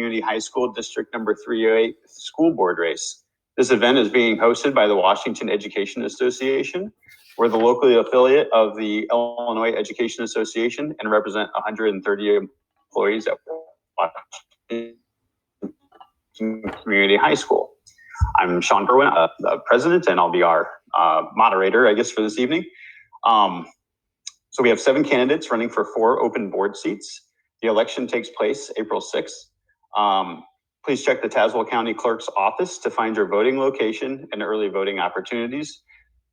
Community High School District Number 308 School Board Race. This event is being hosted by the Washington Education Association. We're the local affiliate of the Illinois Education Association and represent 130 employees at Washington Community High School. I'm Sean Berwin, the president, and I'll be our moderator, I guess, for this evening. So we have 7 candidates running for 4 open board seats. The election takes place April 6th. Please check the Tazewell County Clerk's office to find your voting location and early voting opportunities.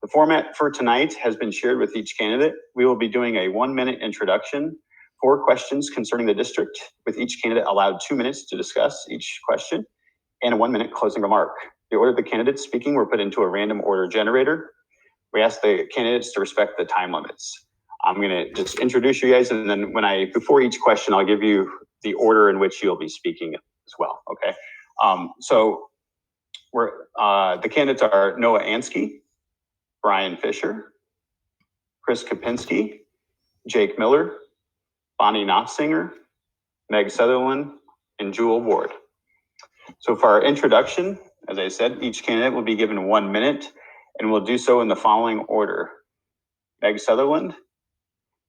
The format for tonight has been shared with each candidate. We will be doing a 1-minute introduction, 4 questions concerning the district, with each candidate allowed 2 minutes to discuss each question, and a 1-minute closing remark. The order of the candidates speaking were put into a random order generator. We ask the candidates to respect the time limits. I'm gonna just introduce you guys, and then before each question, I'll give you the order in which you'll be speaking as well, okay? So the candidates are Noah Ansky, Brian Fisher, Chris Kopinski, Jake Miller, Bonnie Knopfsinger, Meg Sutherland, and Jewel Ward. So for our introduction, as I said, each candidate will be given 1 minute, and we'll do so in the following order: Meg Sutherland,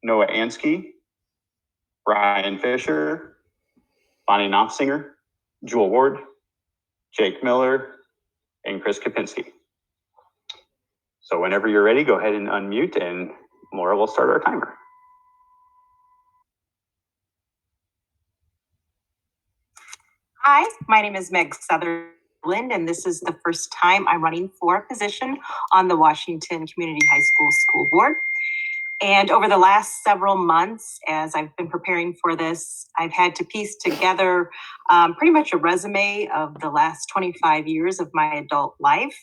Noah Ansky, Brian Fisher, Bonnie Knopfsinger, Jewel Ward, Jake Miller, and Chris Kopinski. So whenever you're ready, go ahead and unmute, and Laura will start our timer. Hi, my name is Meg Sutherland, and this is the first time I'm running for a position on the Washington Community High School Board. And over the last several months, as I've been preparing for this, I've had to piece together pretty much a resume of the last 25 years of my adult life.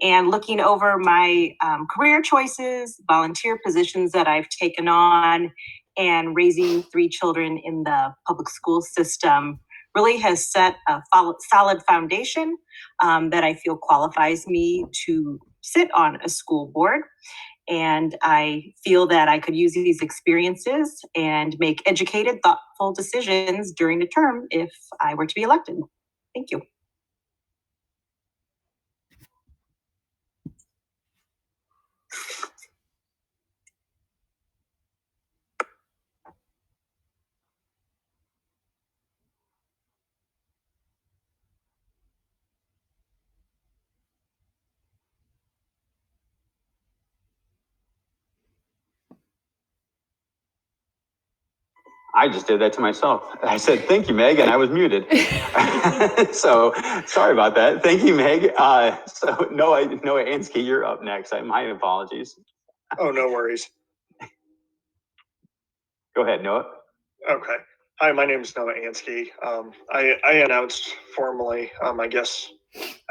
And looking over my career choices, volunteer positions that I've taken on, and raising 3 children in the public school system really has set a solid foundation that I feel qualifies me to sit on a school board. And I feel that I could use these experiences and make educated, thoughtful decisions during the term if I were to be elected. Thank you. I just did that to myself. I said, thank you, Meg, and I was muted. So sorry about that. Thank you, Meg. So Noah Ansky, you're up next. My apologies. Oh, no worries. Go ahead, Noah. Okay. Hi, my name is Noah Ansky. I announced formally, I guess,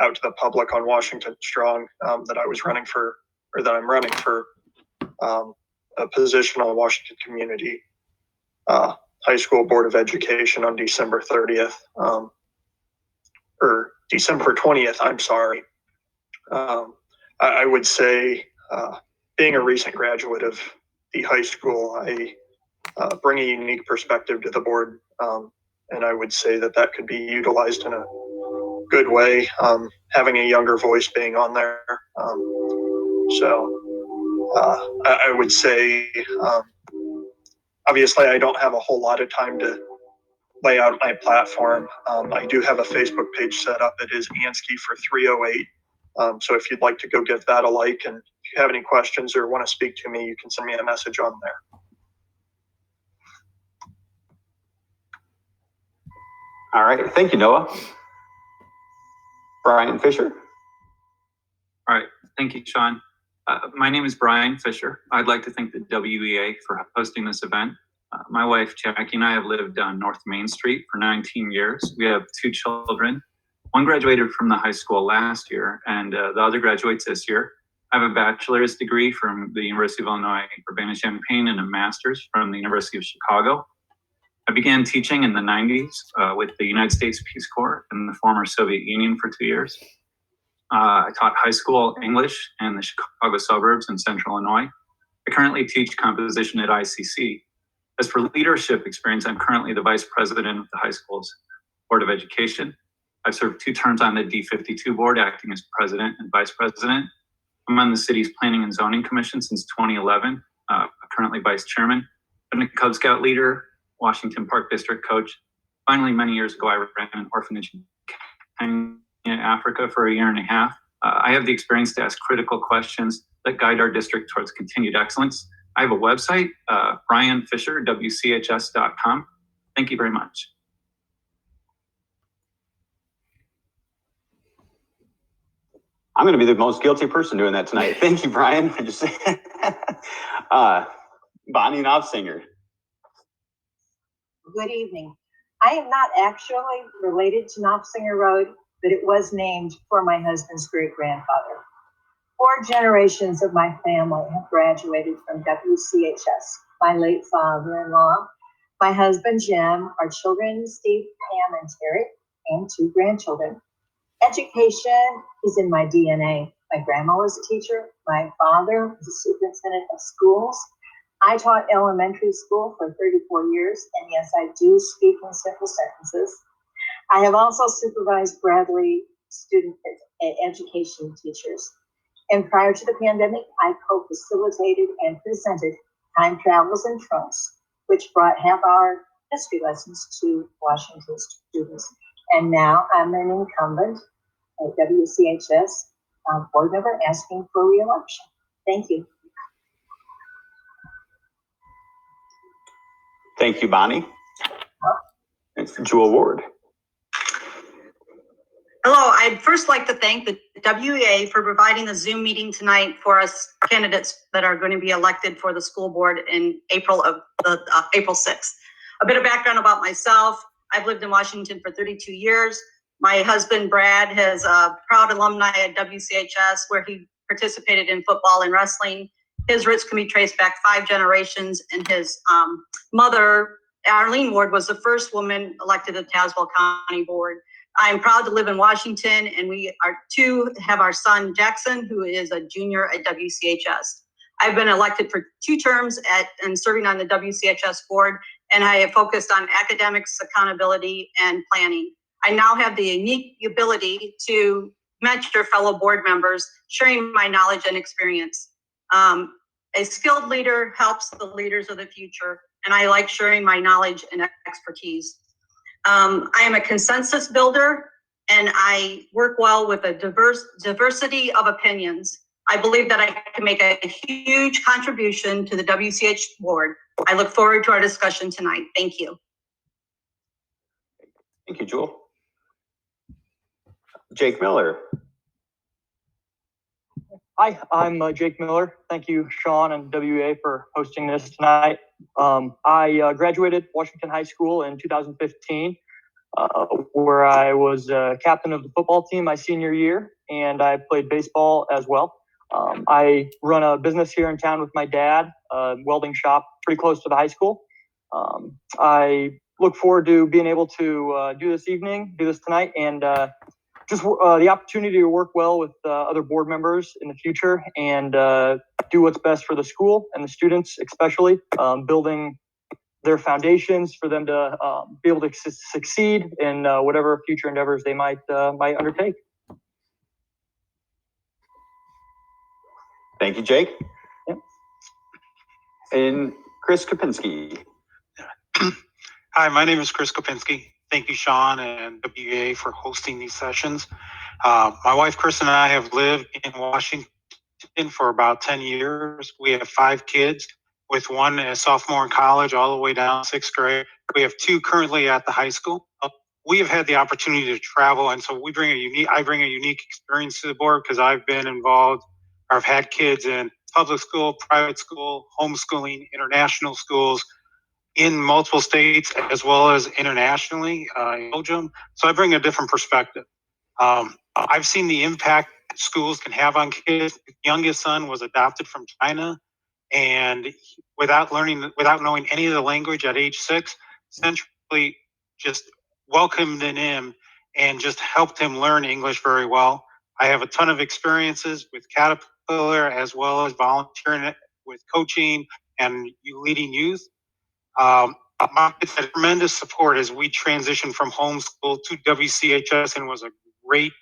out to the public on Washington Strong that I was running for, or that I'm running for a position on Washington Community High School Board of Education on December 30th, or December 20th, I'm sorry. I would say, being a recent graduate of the high school, I bring a unique perspective to the board, and I would say that that could be utilized in a good way, having a younger voice being on there. I would say, obviously, I don't have a whole lot of time to lay out my platform. I do have a Facebook page set up. It is Ansky for 308. So if you'd like to go give that a like, and if you have any questions or want to speak to me, you can send me a message on there. All right, thank you, Noah. Brian Fisher. All right, thank you, Sean. My name is Brian Fisher. I'd like to thank the WEA for hosting this event. My wife, Jackie, and I have lived on North Main Street for 19 years. We have 2 children. One graduated from the high school last year, and the other graduates this year. I have a bachelor's degree from the University of Illinois Urbana-Champaign and a master's from the University of Chicago. I began teaching in the 90s with the United States Peace Corps in the former Soviet Union for 2 years. I taught high school English in the Chicago suburbs in Central Illinois. I currently teach composition at ICC. As for leadership experience, I'm currently the vice president of the high school's Board of Education. I've served 2 terms on the D52 board, acting as president and vice president. I'm on the city's Planning and Zoning Commission since 2011, currently vice chairman. I've been a Cub Scout leader, Washington Park District coach. Finally, many years ago, I ran an orphanage in Africa for a year and a half. I have the experience to ask critical questions that guide our district towards continued excellence. I have a website, Brian Fisher, WCHS.com. Thank you very much. I'm going to be the most guilty person doing that tonight. Thank you, Brian. Bonnie Knopfsinger. Good evening. I am not actually related to Knopfsinger Road, but it was named for my husband's great-grandfather. 4 generations of my family have graduated from WCHS. My late father-in-law, my husband Jim, our children Steve, Pam, and Terry, and 2 grandchildren. Education is in my DNA. My grandma was a teacher. My father was a superintendent of schools. I taught elementary school for 34 years, and yes, I do speak in simple sentences. I have also supervised Bradley student education teachers. And prior to the pandemic, I co-facilitated and presented Time Travels and Trunks, which brought half-hour history lessons to Washington students. And now I'm an incumbent at WCHS board member asking for re-election. Thank you. Thank you, Bonnie. It's Jewel Ward. Hello, I'd first like to thank the WEA for providing the Zoom meeting tonight for us candidates that are going to be elected for the school board in April 6th. A bit of background about myself. I've lived in Washington for 32 years. My husband, Brad, is a proud alumni at WCHS where he participated in football and wrestling. His roots can be traced back 5 generations, and his mother, Arlene Ward, was the first woman elected to the Tazewell County Board. I am proud to live in Washington, and we are have our son, Jackson, who is a junior at WCHS. I've been elected for 2 terms and serving on the WCHS board, and I have focused on academics, accountability, and planning. I now have the unique ability to mentor fellow board members, sharing my knowledge and experience. A skilled leader helps the leaders of the future, and I like sharing my knowledge and expertise. I am a consensus builder, and I work well with a diversity of opinions. I believe that I can make a huge contribution to the WCH board. I look forward to our discussion tonight. Thank you. Thank you, Jewel. Jake Miller. Hi, I'm Jake Miller. Thank you, Sean and WEA, for hosting this tonight. I graduated Washington High School in 2015, where I was captain of the football team my senior year, and I played baseball as well. I run a business here in town with my dad, a welding shop pretty close to the high school. I look forward to being able to do this tonight, and just the opportunity to work well with other board members in the future and do what's best for the school and the students, especially building their foundations for them to be able to succeed in whatever future endeavors they might undertake. Thank you, Jake. Yep. And Chris Kopinski. Hi, my name is Chris Kopinski. Thank you, Sean and WEA, for hosting these sessions. My wife, Chris, and I have lived in Washington for about 10 years. We have 5 kids, with 1 a sophomore in college all the way down 6th grade. We have 2 currently at the high school. We have had the opportunity to travel, and so I bring a unique experience to the board because I've been involved, or I've had kids in public school, private school, homeschooling, international schools, in multiple states as well as internationally in Belgium. So I bring a different perspective. I've seen the impact schools can have on kids. The youngest son was adopted from China, and without knowing any of the language at age 6, essentially just welcomed in him and just helped him learn English very well. I have a ton of experiences with Caterpillar as well as volunteering with coaching and leading youth. My kids had tremendous support as we transitioned from homeschool to WCHS, and was a great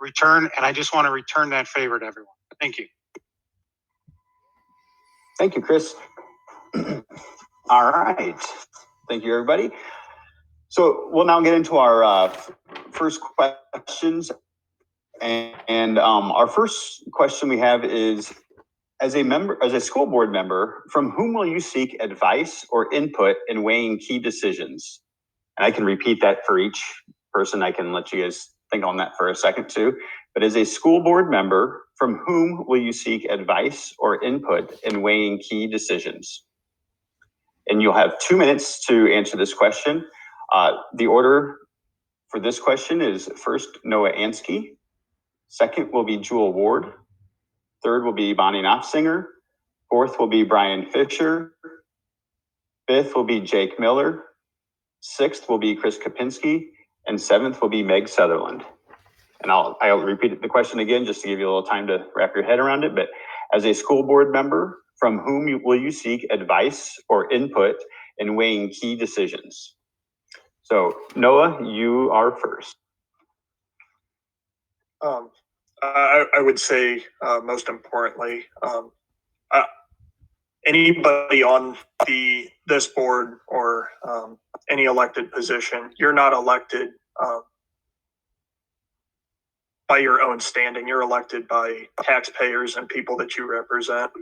return. And I just want to return that favor to everyone. Thank you. Thank you, Chris. All right. Thank you, everybody. So we'll now get into our first questions. And our first question we have is, as a school board member, from whom will you seek advice or input in weighing key decisions? And I can repeat that for each person. I can let you guys think on that for a second too. But as a school board member, from whom will you seek advice or input in weighing key decisions? And you'll have 2 minutes to answer this question. The order for this question is first Noah Ansky, second will be Jewel Ward, third will be Bonnie Knopfsinger, fourth will be Brian Fisher, fifth will be Jake Miller, sixth will be Chris Kopinski, and seventh will be Meg Sutherland. And I'll repeat the question again just to give you a little time to wrap your head around it. But as a school board member, from whom will you seek advice or input in weighing key decisions? So Noah, you are first. I would say, most importantly, anybody on this board or any elected position, you're not elected by your own standing. You're elected by taxpayers and people that you represent.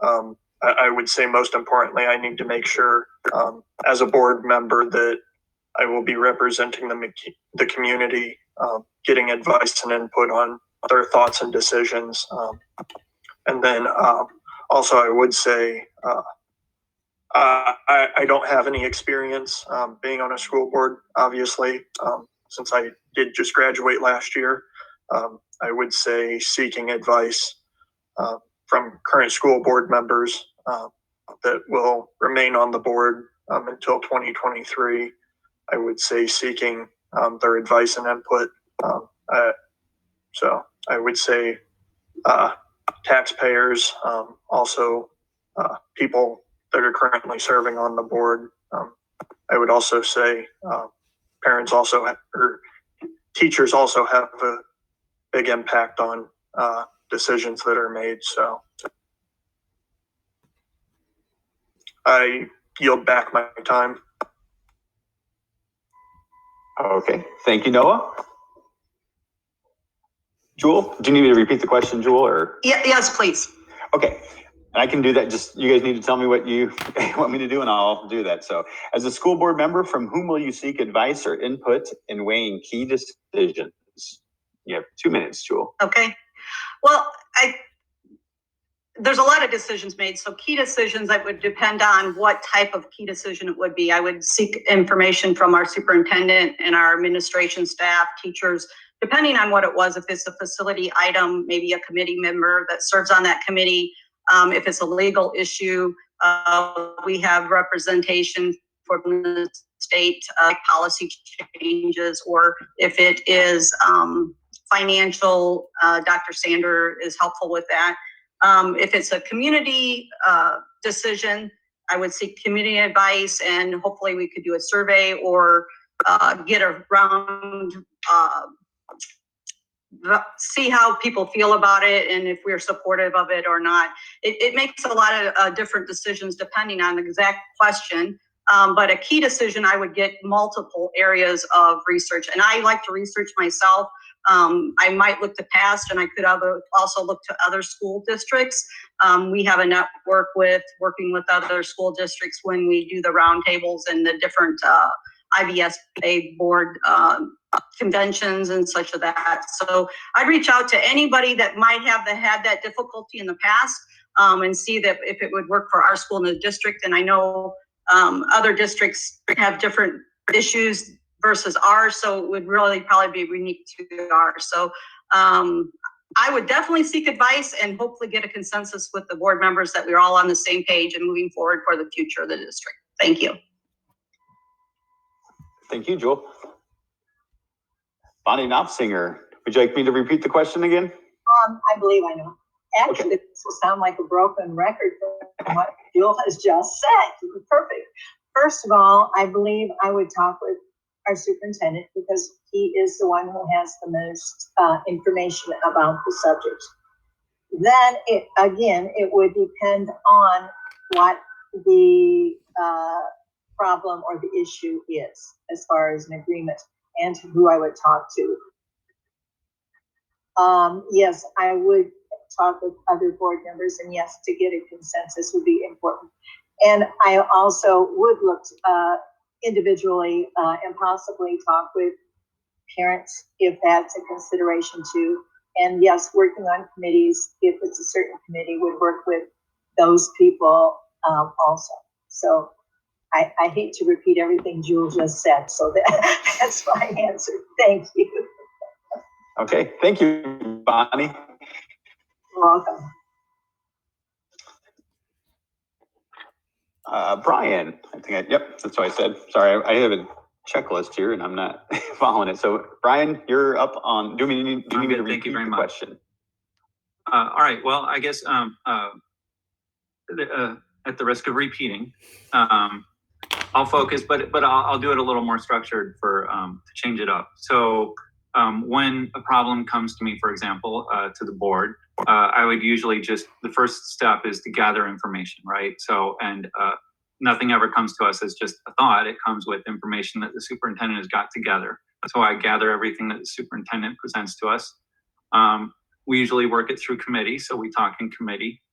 I would say most importantly, I need to make sure as a board member that I will be representing the community, getting advice and input on their thoughts and decisions. And then also I would say I don't have any experience being on a school board, obviously, since I did just graduate last year. I would say seeking advice from current school board members that will remain on the board until 2023. I would say seeking their advice and input. So I would say taxpayers, also people that are currently serving on the board. I would also say parents also or teachers also have a big impact on decisions that are made. So I yield back my time. Okay, thank you, Noah. Jewel, do you need me to repeat the question, Jewel, or? Yes, please. Okay, and I can do that. Just, you guys need to tell me what you want me to do and I'll do that. So as a school board member, from whom will you seek advice or input in weighing key decisions? You have 2 minutes, Jewel. Okay. Well, there's a lot of decisions made. So key decisions, that would depend on what type of key decision it would be. I would seek information from our superintendent and our administration staff, teachers, depending on what it was. If it's a facility item, maybe a committee member that serves on that committee. If it's a legal issue, we have representation from the state policy changes, or if it is financial, Dr. Sander is helpful with that. If it's a community decision, I would seek community advice, and hopefully we could do a survey or get around, see how people feel about it and if we're supportive of it or not. It makes a lot of different decisions depending on the exact question. But a key decision, I would get multiple areas of research, and I like to research myself. I might look to past, and I could also look to other school districts. We have a network working with other school districts when we do the roundtables and the different IBSA board conventions and such of that. So I'd reach out to anybody that might have had that difficulty in the past and see that if it would work for our school in the district. And I know other districts have different issues versus ours, so it would really probably be unique to ours. So I would definitely seek advice and hopefully get a consensus with the board members that we're all on the same page and moving forward for the future of the district. Thank you. Thank you, Jewel. Bonnie Knopfsinger, would you like me to repeat the question again? I believe I know. Actually, Okay. this will sound like a broken record from what Jill has just said. Perfect. First of all, I believe I would talk with our superintendent because he is the one who has the most information about the subject. Then it would depend on what the problem or the issue is as far as an agreement and who I would talk to. Yes, I would talk with other board members, and yes, to get a consensus would be important. And I also would look individually and possibly talk with parents if that's a consideration too. And yes, working on committees, if it's a certain committee, would work with those people also. So I hate to repeat everything Jewel just said, so that's my answer. Thank you. Okay, thank you, Bonnie. You're welcome. Brian, yep, that's what I said. Sorry, I have a checklist here and I'm not following it. So Brian, you're up on, do you need me to repeat the question? All right, well, I guess at the risk of repeating, I'll focus, but I'll do it a little more structured for to change it up. So when a problem comes to me, for example, to the board, I would usually the first step is to gather information, right? So, and nothing ever comes to us as just a thought. It comes with information that the superintendent has got together. So I gather everything that the superintendent presents to us. We usually work it through committee, so we talk in committee.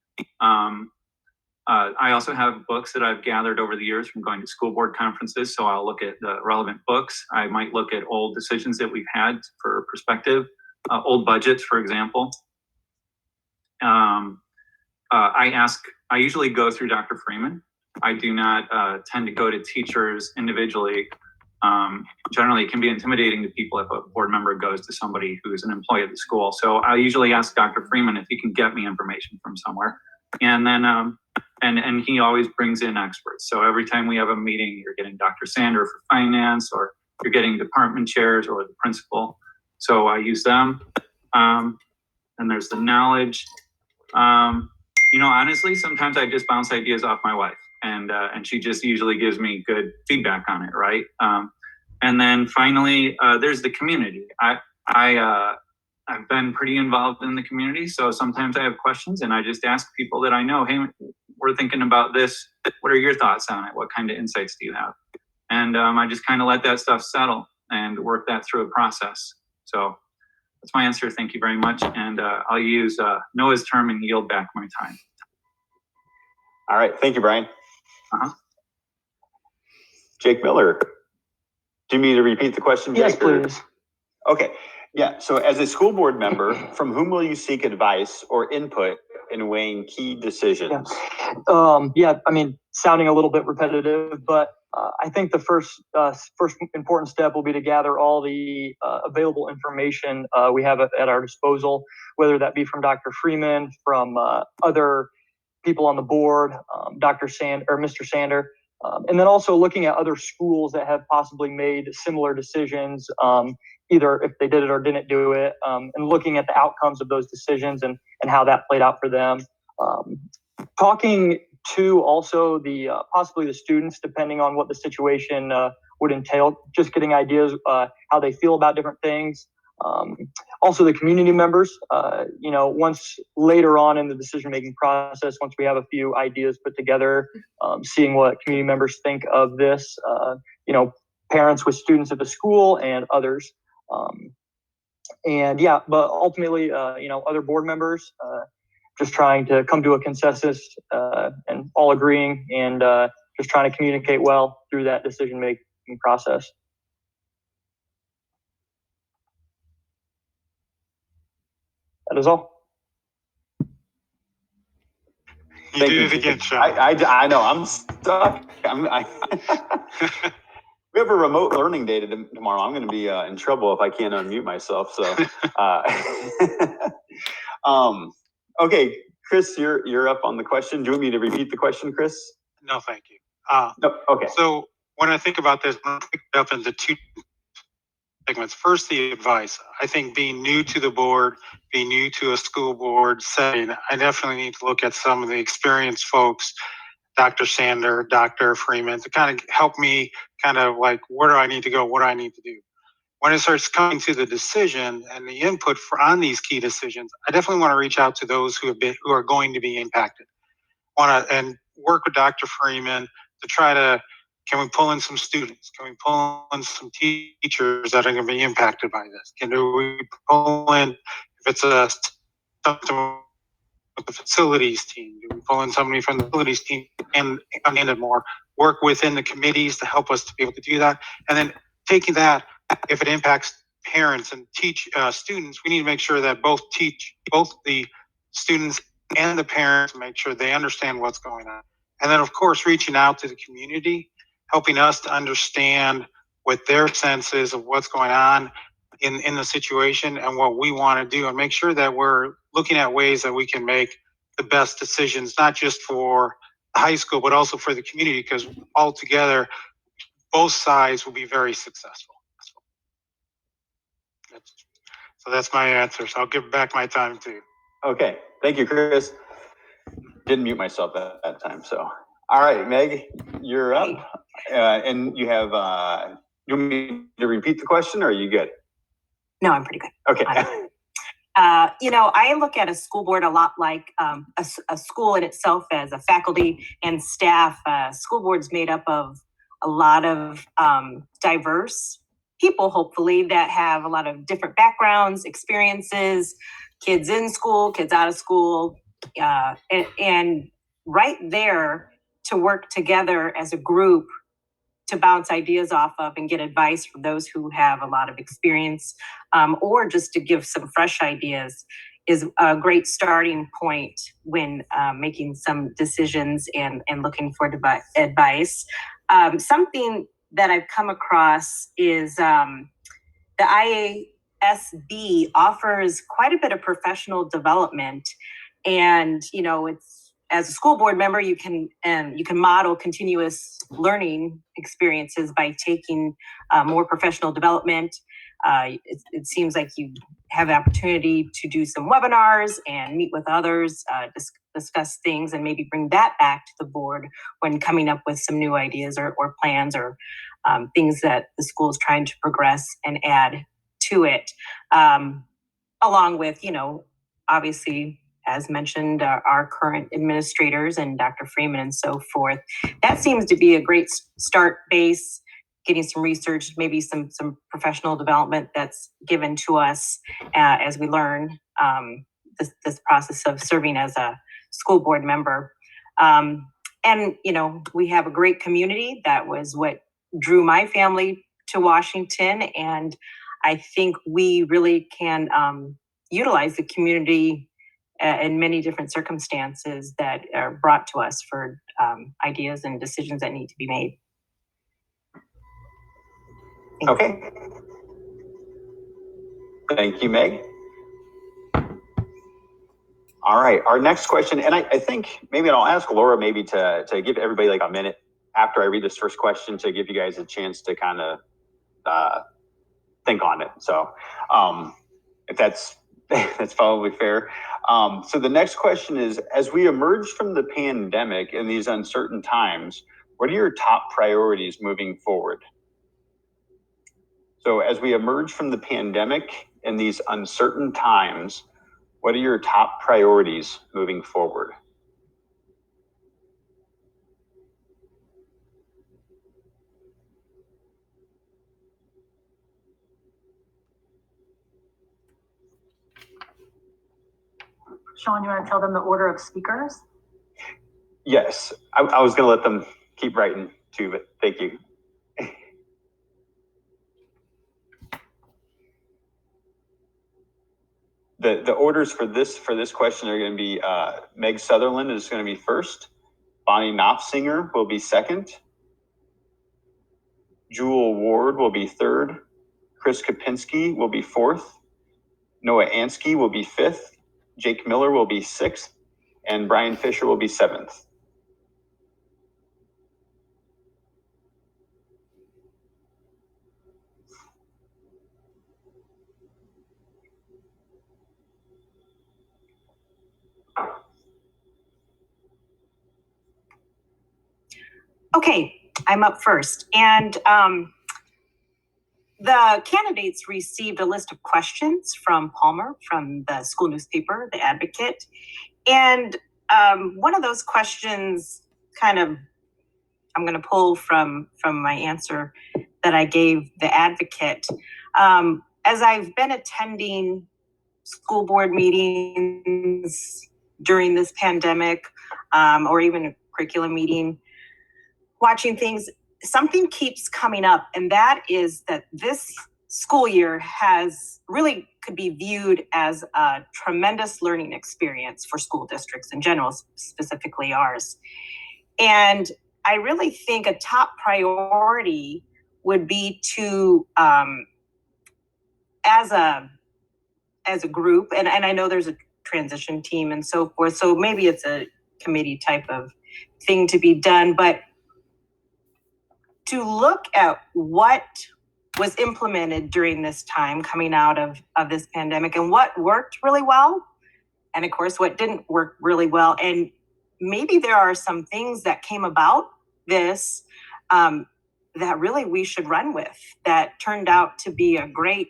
I also have books that I've gathered over the years from going to school board conferences, so I'll look at the relevant books. I might look at old decisions that we've had for perspective, old budgets, for example. I usually go through Dr. Freeman. I do not tend to go to teachers individually. Generally, it can be intimidating to people if a board member goes to somebody who's an employee at the school. So I usually ask Dr. Freeman if he can get me information from somewhere. And then, and he always brings in experts. So every time we have a meeting, you're getting Dr. Sander for finance, or you're getting department chairs or the principal. So I use them. And there's the knowledge. You know, honestly, sometimes I just bounce ideas off my wife, and she just usually gives me good feedback on it, right? And then finally, there's the community. I've been pretty involved in the community, so sometimes I have questions and I just ask people that I know, hey, we're thinking about this. What are your thoughts on it? What kind of insights do you have? And I just kind of let that stuff settle and work that through a process. So that's my answer. Thank you very much. And I'll use Noah's term and yield back my time. All right. Thank you, Brian. Jake Miller. Do you need me to repeat the question, Jake? Yes, please. Okay. Yeah. So as a school board member, from whom will you seek advice or input in weighing key decisions? Yeah, I mean, sounding a little bit repetitive, but I think the first important step will be to gather all the available information we have at our disposal, whether that be from Dr. Freeman, from other people on the board, Dr. Sand or Mr. Sander, and then also looking at other schools that have possibly made similar decisions, either if they did it or didn't do it, and looking at the outcomes of those decisions and how that played out for them. Talking to also the possibly the students, depending on what the situation would entail, just getting ideas how they feel about different things. Also the community members, you know, once later on in the decision-making process, once we have a few ideas put together, seeing what community members think of this, you know, parents with students at the school and others. And yeah, but ultimately, you know, other board members, just trying to come to a consensus and all agreeing and just trying to communicate well through that decision-making process. That is all. You did it again, Sean. I know, I'm stuck. We have a remote learning day tomorrow. I'm going to be in trouble if I can't unmute myself. So, okay, Chris, you're up on the question. Do you want me to repeat the question, Chris? No, thank you. No, okay. So when I think about this, I'm picking it up into two segments. First, the advice. I think being new to the board, being new to a school board setting, I definitely need to look at some of the experienced folks Dr. Sander, Dr. Freeman to kind of help me kind of like, where do I need to go? What do I need to do? When it starts coming to the decision and the input on these key decisions, I definitely want to reach out to those who are going to be impacted. And work with Dr. Freeman to try to, can we pull in some students? Can we pull in some teachers that are going to be impacted by this? Do we pull in, if it's something with the facilities team, do we pull in somebody from the facilities team and more work within the committees to help us to be able to do that? And then taking that, if it impacts parents and students, we need to make sure that both the students and the parents make sure they understand what's going on. And then of course, reaching out to the community, helping us to understand what their sense is of what's going on in the situation and what we want to do, and make sure that we're looking at ways that we can make the best decisions, not just for the high school, but also for the community, because altogether, both sides will be very successful. So that's my answer. So I'll give back my time to you. Okay, thank you, Chris. Didn't mute myself at that time, so. All right, Meg, you're up. And you have, you want me to repeat the question, or are you good? No, I'm pretty good. Okay. I look at a school board a lot like a school in itself as a faculty and staff. School board's made up of a lot of diverse people, hopefully, that have a lot of different backgrounds, experiences, kids in school, kids out of school, and right there to work together as a group to bounce ideas off of and get advice from those who have a lot of experience, or just to give some fresh ideas is a great starting point when making some decisions and looking for advice. Something that I've come across is the IASB offers quite a bit of professional development, and it's, as a school board member, you can model continuous learning experiences by taking more professional development. It seems like you have the opportunity to do some webinars and meet with others, discuss things, and maybe bring that back to the board when coming up with some new ideas or plans or things that the school is trying to progress and add to it. Along with, obviously, as mentioned, our current administrators and Dr. Freeman and so forth. That seems to be a great start base, getting some research, maybe some professional development that's given to us as we learn this process of serving as a school board member. And, we have a great community. That was what drew my family to Washington. And I think we really can utilize the community in many different circumstances that are brought to us for ideas and decisions that need to be made. Okay. Thank you, Meg. All right, our next question, and I think maybe I'll ask Laura maybe to give everybody like a minute after I read this first question to give you guys a chance to kind of think on it. So if that's probably fair. So the next question is, as we emerge from the pandemic in these uncertain times, what are your top priorities moving forward? So as we emerge from the pandemic in these uncertain times, what are your top priorities moving forward? Sean, you want to tell them the order of speakers? Yes, I was going to let them keep writing too, but thank you. The orders for this question are going to be Meg Sutherland is going to be first, Bonnie Knopfsinger will be second, Jewel Ward will be third, Chris Kopinski will be fourth, Noah Ansky will be fifth, Jake Miller will be sixth, and Brian Fisher will be seventh. Okay, I'm up first. And the candidates received a list of questions from Palmer, from the school newspaper, The Advocate. And one of those questions I'm going to pull from my answer that I gave The Advocate. As I've been attending school board meetings during this pandemic, or even a curriculum meeting, watching things, something keeps coming up, and that is that this school year could be viewed as a tremendous learning experience for school districts in general, specifically ours. And I really think a top priority would be to, as a group, and I know there's a transition team and so forth, so maybe it's a committee type of thing to be done, but to look at what was implemented during this time coming out of this pandemic and what worked really well, and of course what didn't work really well. And maybe there are some things that came about this that really we should run with, that turned out to be a great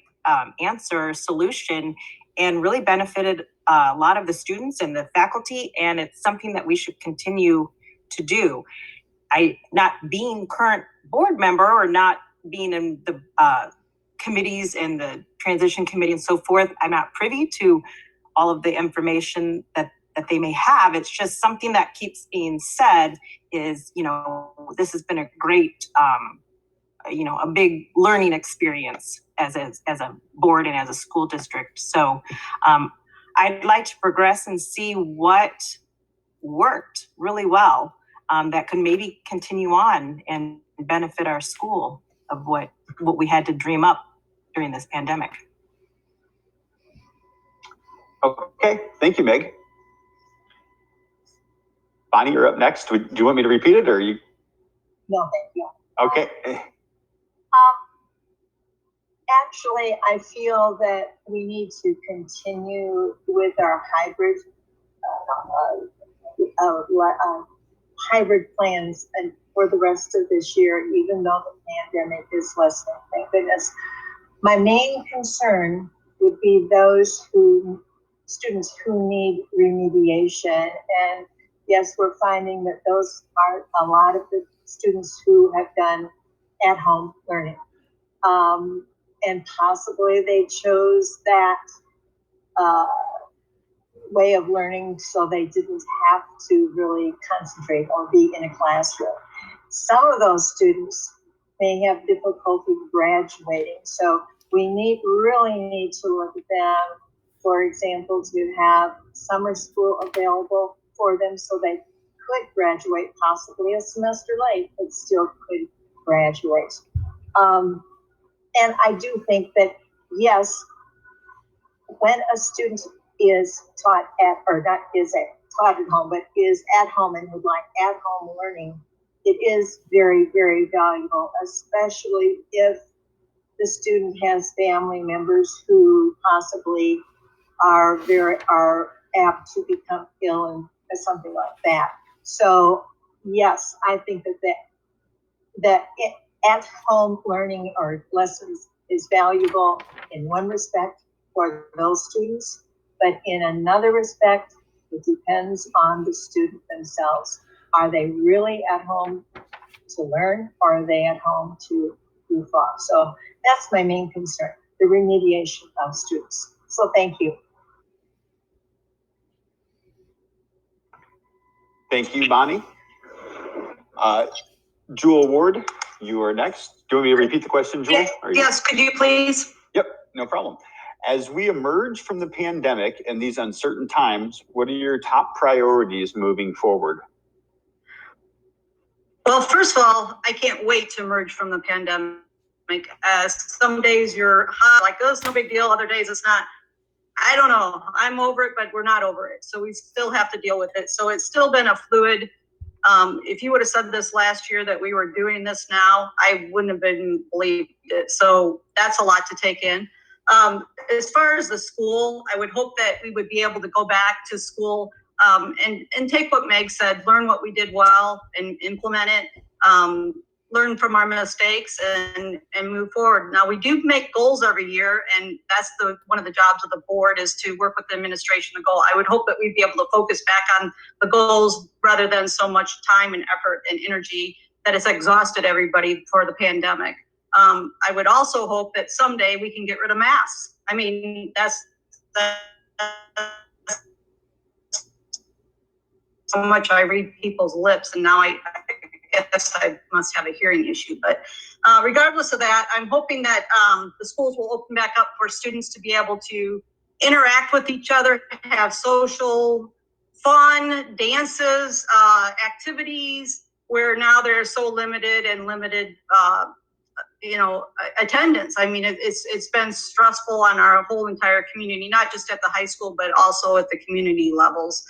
solution, and really benefited a lot of the students and the faculty, and it's something that we should continue to do. Not being current board member or not being in the committees and the transition committee and so forth, I'm not privy to all of the information that they may have. It's just something that keeps being said is, this has been a great, a big learning experience as a board and as a school district. So I'd like to progress and see what worked really well, that could maybe continue on and benefit our school of what we had to dream up during this pandemic. Okay, thank you, Meg. Bonnie, you're up next. Do you want me to repeat it, or are you? No, thank you. Okay. Actually, I feel that we need to continue with our hybrid plans and for the rest of this year, even though the pandemic is lessening, thank goodness. My main concern would be students who need remediation. And yes, we're finding that those are a lot of the students who have done at-home learning. And possibly they chose that way of learning so they didn't have to really concentrate or be in a classroom. Some of those students may have difficulty graduating, so we really need to look at them. For example, to have summer school available for them so they could graduate possibly a semester late, but still could graduate. And I do think that, yes, when a student is taught taught at home, but is at home and would like at-home learning, it is very, very valuable, especially if the student has family members who possibly are apt to become ill and something like that. So yes, I think that at-home learning or lessons is valuable in one respect for those students, but in another respect, it depends on the student themselves. Are they really at home to learn, or are they at home to goof off? So that's my main concern, the remediation of students. So thank you. Thank you, Bonnie. Jewel Ward, you are next. Do you want me to repeat the question, Jewel? Yes, could you please? Yep, no problem. As we emerge from the pandemic in these uncertain times, what are your top priorities moving forward? Well, first of all, I can't wait to emerge from the pandemic. Some days you're hot, like, oh, it's no big deal. Other days it's not. I don't know. I'm over it, but we're not over it. So we still have to deal with it. So it's still been a fluid. If you would have said this last year that we were doing this now, I wouldn't have believed it. So that's a lot to take in. As far as the school, I would hope that we would be able to go back to school and take what Meg said, learn what we did well and implement it. learn from our mistakes and move forward. Now, we do make goals every year, and that's one of the jobs of the board is to work with the administration to goal. I would hope that we'd be able to focus back on the goals rather than so much time and effort and energy that has exhausted everybody for the pandemic. I would also hope that someday we can get rid of masks. I mean, that's so much I read people's lips, and now I guess I must have a hearing issue. But regardless of that, I'm hoping that the schools will open back up for students to be able to interact with each other, have social fun, dances, activities, where now they're so limited and limited attendance. I mean, it's been stressful on our whole entire community, not just at the high school, but also at the community levels.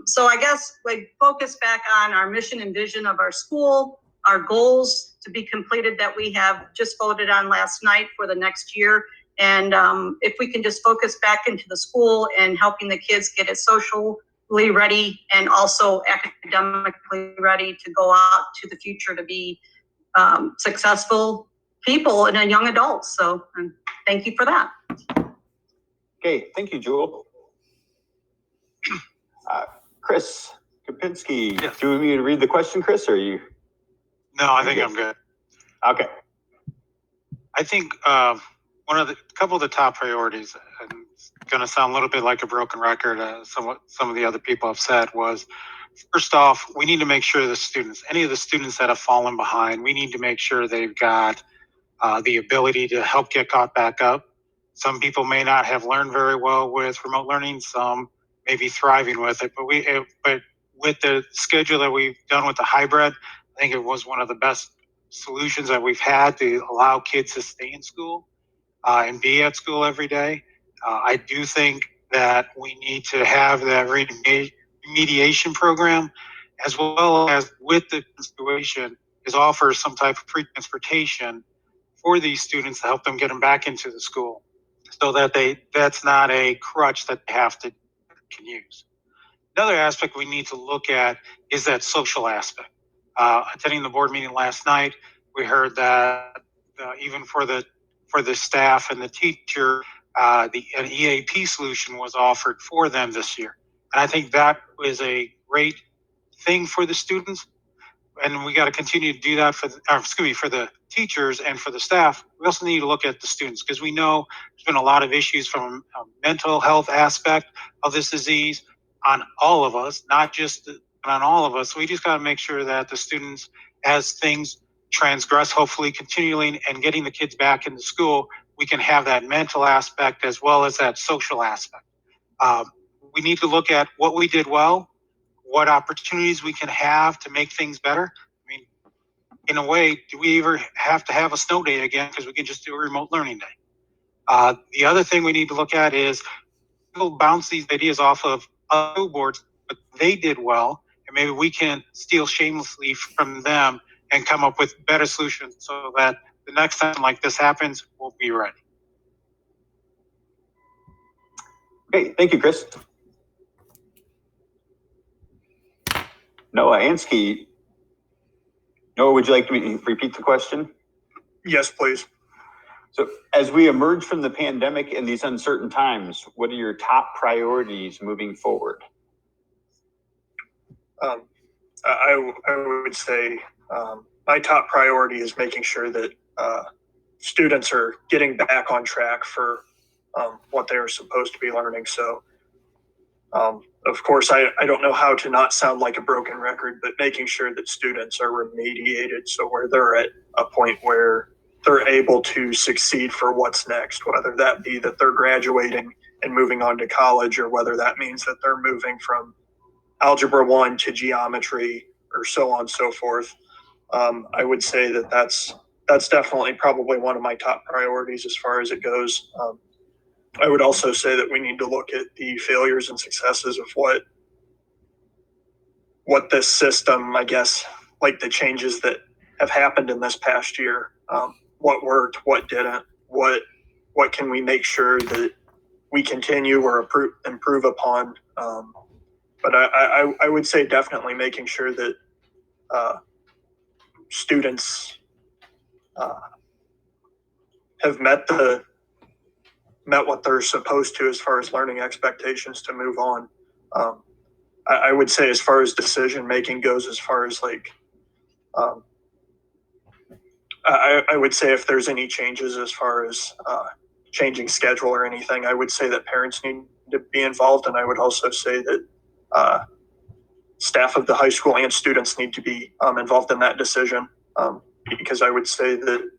So I guess like focus back on our mission and vision of our school, our goals to be completed that we have just voted on last night for the next year. And if we can just focus back into the school and helping the kids get it socially ready and also academically ready to go out to the future to be successful people and young adults. So thank you for that. Okay, thank you, Jewel. Chris Kopinski, Yes. do you want me to read the question, Chris, or are you? No, I think I'm good. Okay. I think couple of the top priorities, and it's going to sound a little bit like a broken record, some of the other people have said, was first off, we need to make sure the students, any of the students that have fallen behind, we need to make sure they've got the ability to help get caught back up. Some people may not have learned very well with remote learning, some may be thriving with it, but with the schedule that we've done with the hybrid, I think it was one of the best solutions that we've had to allow kids to stay in school and be at school every day. I do think that we need to have that remediation program, as well as with the situation, is offer some type of free transportation for these students to help them get them back into the school, so that that's not a crutch that they can use. Another aspect we need to look at is that social aspect. Attending the board meeting last night, we heard that even for the staff and the teacher, an EAP solution was offered for them this year. And I think that is a great thing for the students. And we got to continue to do that for the teachers and for the staff. We also need to look at the students, because we know there's been a lot of issues from a mental health aspect of this disease on all of us, not just on all of us. So we just got to make sure that the students, as things transgress, hopefully continuing and getting the kids back into school, we can have that mental aspect as well as that social aspect. We need to look at what we did well, what opportunities we can have to make things better. I mean, in a way, do we ever have to have a snow day again because we can just do a remote learning day? The other thing we need to look at is we'll bounce these ideas off of other boards, but they did well, and maybe we can steal shamelessly from them and come up with better solutions so that the next time like this happens, we'll be ready. Okay, thank you, Chris. Noah Ansky. Noah, would you like to repeat the question? Yes, please. So as we emerge from the pandemic in these uncertain times, what are your top priorities moving forward? I would say my top priority is making sure that students are getting back on track for what they're supposed to be learning. So, of course, I don't know how to not sound like a broken record, but making sure that students are remediated, so where they're at a point where they're able to succeed for what's next, whether that be that they're graduating and moving on to college, or whether that means that they're moving from Algebra 1 to geometry, or so on and so forth. I would say that that's definitely probably one of my top priorities as far as it goes. I would also say that we need to look at the failures and successes of what this system, I guess, like the changes that have happened in this past year, what worked, what didn't, what can we make sure that we continue or improve upon. But I would say definitely making sure that students have met what they're supposed to as far as learning expectations to move on. I would say as far as decision making goes, as far as like, I would say if there's any changes as far as changing schedule or anything, I would say that parents need to be involved, and I would also say that staff of the high school and students need to be involved in that decision, because I would say that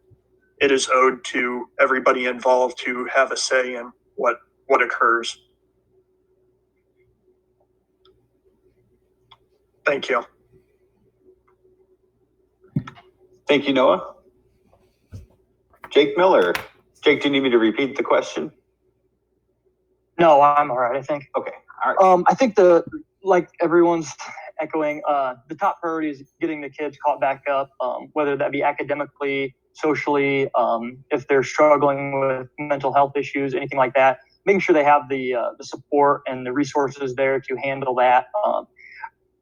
it is owed to everybody involved to have a say in what occurs. Thank you. Thank you, Noah. Jake Miller. Jake, do you need me to repeat the question? No, I'm all right, I think. Okay, all right. I think like everyone's echoing, the top priority is getting the kids caught back up, whether that be academically, socially, if they're struggling with mental health issues, anything like that, making sure they have the support and the resources there to handle that,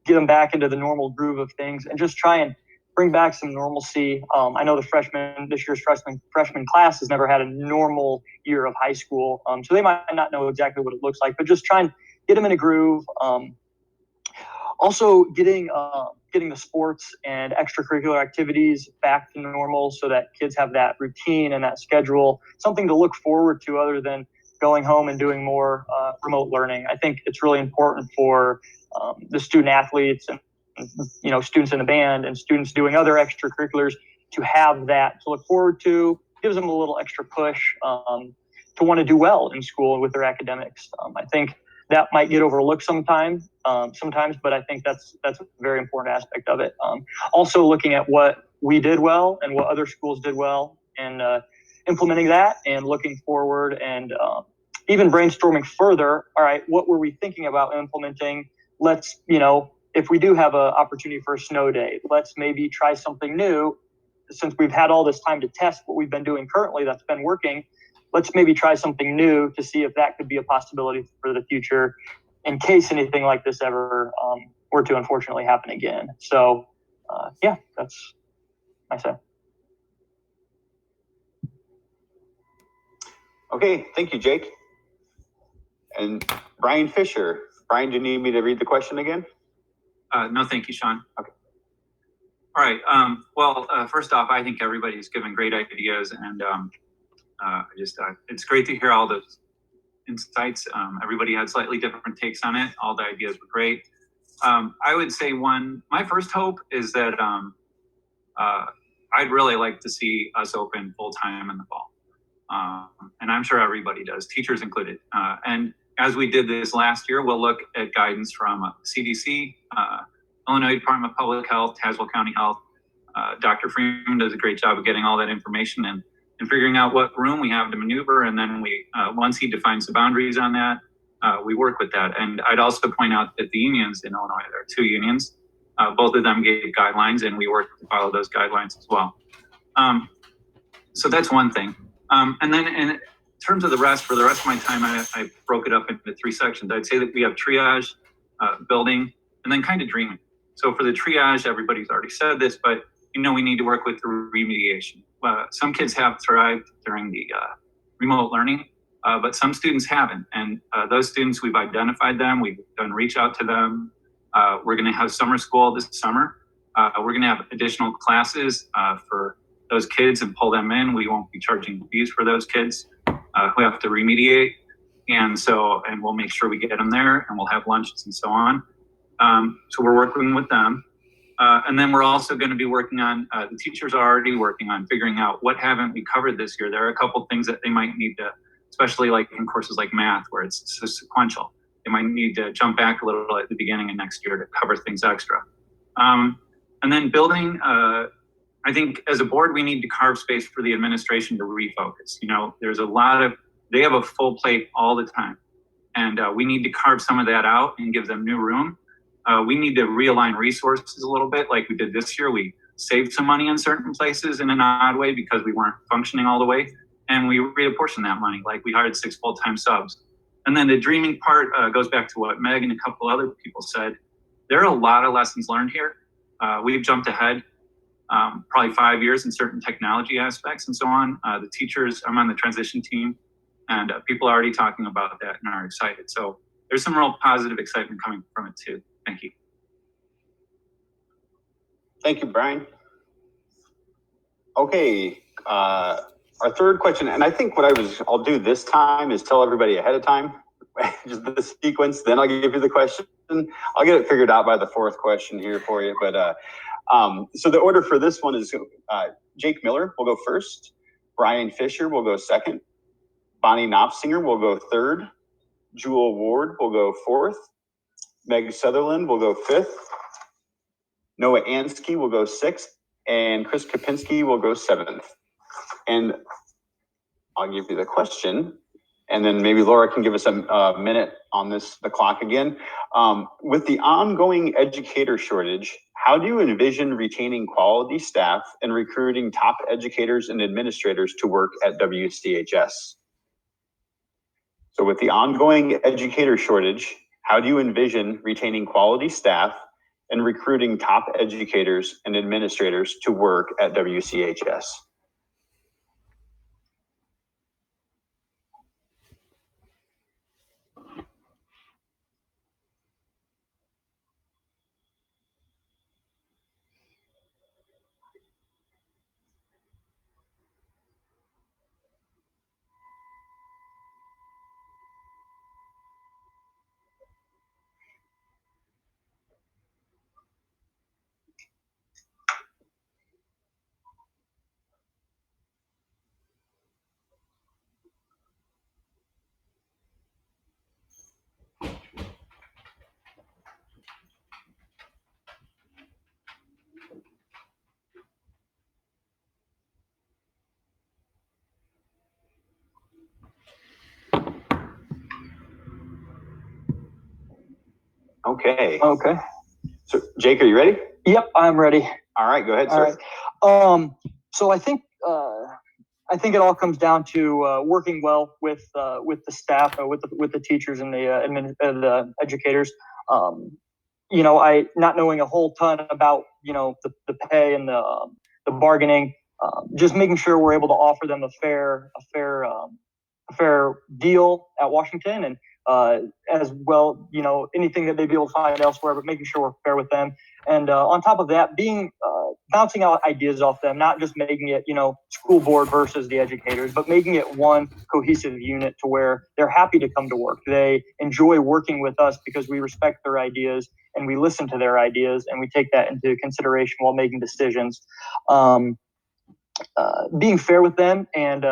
get them back into the normal groove of things, and just try and bring back some normalcy. I know this year's freshman class has never had a normal year of high school, so they might not know exactly what it looks like, but just try and get them in a groove. Also getting the sports and extracurricular activities back to normal so that kids have that routine and that schedule, something to look forward to other than going home and doing more remote learning. I think it's really important for the student athletes and students in the band and students doing other extracurriculars to have that to look forward to. Gives them a little extra push to want to do well in school and with their academics. I think that might get overlooked sometimes, but I think that's a very important aspect of it. Also looking at what we did well and what other schools did well, and implementing that and looking forward, and even brainstorming further. All right, what were we thinking about implementing? Let's, if we do have an opportunity for a snow day, let's maybe try something new. Since we've had all this time to test what we've been doing currently that's been working, let's maybe try something new to see if that could be a possibility for the future in case anything like this ever were to unfortunately happen again. So yeah, that's my say. Okay, thank you, Jake. And Brian Fisher. Brian, do you need me to read the question again? No, thank you, Sean. Okay. All right. First off, I think everybody's given great ideas, and it's great to hear all those insights. Everybody had slightly different takes on it. All the ideas were great. I would say my first hope is that I'd really like to see us open full time in the fall. And I'm sure everybody does, teachers included. And as we did this last year, we'll look at guidance from CDC, Illinois Department of Public Health, Tazewell County Health. Dr. Freeman does a great job of getting all that information and figuring out what room we have to maneuver. And then once he defines the boundaries on that, we work with that. And I'd also point out that the unions in Illinois, there are 2 unions, both of them gave guidelines, and we work to follow those guidelines as well. So that's one thing. And then in terms of for the rest of my time, I broke it up into 3 sections. I'd say that we have triage, building, and then kind of dreaming. So for the triage, everybody's already said this, but we need to work with the remediation. Some kids have thrived during the remote learning, but some students haven't. And those students, we've identified them, we've done reach out to them. We're gonna have summer school this summer. We're gonna have additional classes for those kids and pull them in. We won't be charging fees for those kids who have to remediate. And we'll make sure we get them there, and we'll have lunches and so on. So we're working with them. And then we're also going to be working on, the teachers are already working on figuring out what haven't we covered this year. There are a couple things that they might need to, especially like in courses like math, where it's so sequential. They might need to jump back a little at the beginning of next year to cover things extra. And then building, I think as a board, we need to carve space for the administration to refocus. There's they have a full plate all the time. And we need to carve some of that out and give them new room. We need to realign resources a little bit like we did this year. We saved some money in certain places in an odd way because we weren't functioning all the way. And we reapportioned that money, like we hired 6 full-time subs. And then the dreaming part goes back to what Meg and a couple other people said. There are a lot of lessons learned here. We've jumped ahead. probably 5 years in certain technology aspects and so on. The teachers, I'm on the transition team, and people are already talking about that and are excited. So there's some real positive excitement coming from it too. Thank you. Thank you, Brian. Okay, our third question, and I think I'll do this time is tell everybody ahead of time, just the sequence, then I'll give you the question. I'll get it figured out by the fourth question here for you. But so the order for this one is Jake Miller will go first, Brian Fisher will go second, Bonnie Knopfsinger will go third, Jewel Ward will go fourth, Meg Sutherland will go fifth, Noah Ansky will go sixth, and Chris Kopinski will go seventh. And I'll give you the question, and then maybe Laura can give us a minute on the clock again. With the ongoing educator shortage, how do you envision retaining quality staff and recruiting top educators and administrators to work at WCHS? So with the ongoing educator shortage, how do you envision retaining quality staff and recruiting top educators and administrators to work at WCHS? Okay. Okay. So Jake, are you ready? Yep, I'm ready. All right, go ahead, sir. All right. So I think it all comes down to working well with the staff, with the teachers and the educators. I not knowing a whole ton about the pay and the bargaining, just making sure we're able to offer them a fair deal at Washington, and as well, anything that they'd be able to find elsewhere, but making sure we're fair with them. And on top of that, bouncing out ideas off them, not just making it, school board versus the educators, but making it one cohesive unit to where they're happy to come to work. They enjoy working with us because we respect their ideas and we listen to their ideas and we take that into consideration while making decisions. Being fair with them, and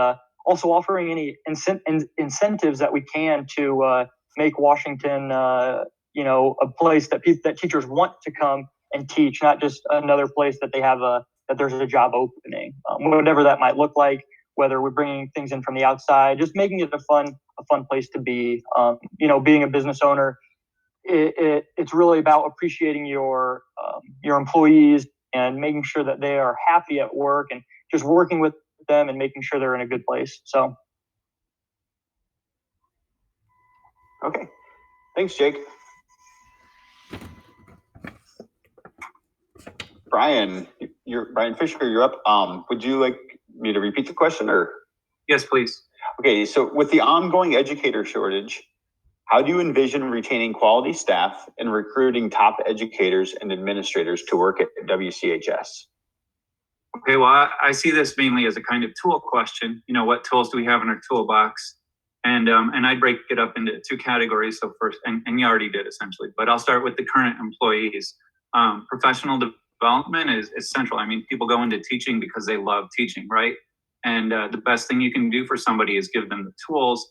also offering any incentives that we can to make Washington, a place that teachers want to come and teach, not just another place that they have that there's a job opening, whatever that might look like. Whether we're bringing things in from the outside, just making it a fun place to be. Being a business owner, it's really about appreciating your employees and making sure that they are happy at work, and just working with them and making sure they're in a good place. So. Okay. Thanks, Jake. Brian Fisher, you're up. Would you like me to repeat the question, or? Yes, please. Okay, so with the ongoing educator shortage, how do you envision retaining quality staff and recruiting top educators and administrators to work at WCHS? Okay, well, I see this mainly as a kind of tool question. What tools do we have in our toolbox? And I break it up into two categories. So first, and you already did essentially, but I'll start with the current employees. Professional development is central. I mean, people go into teaching because they love teaching, right? And the best thing you can do for somebody is give them the tools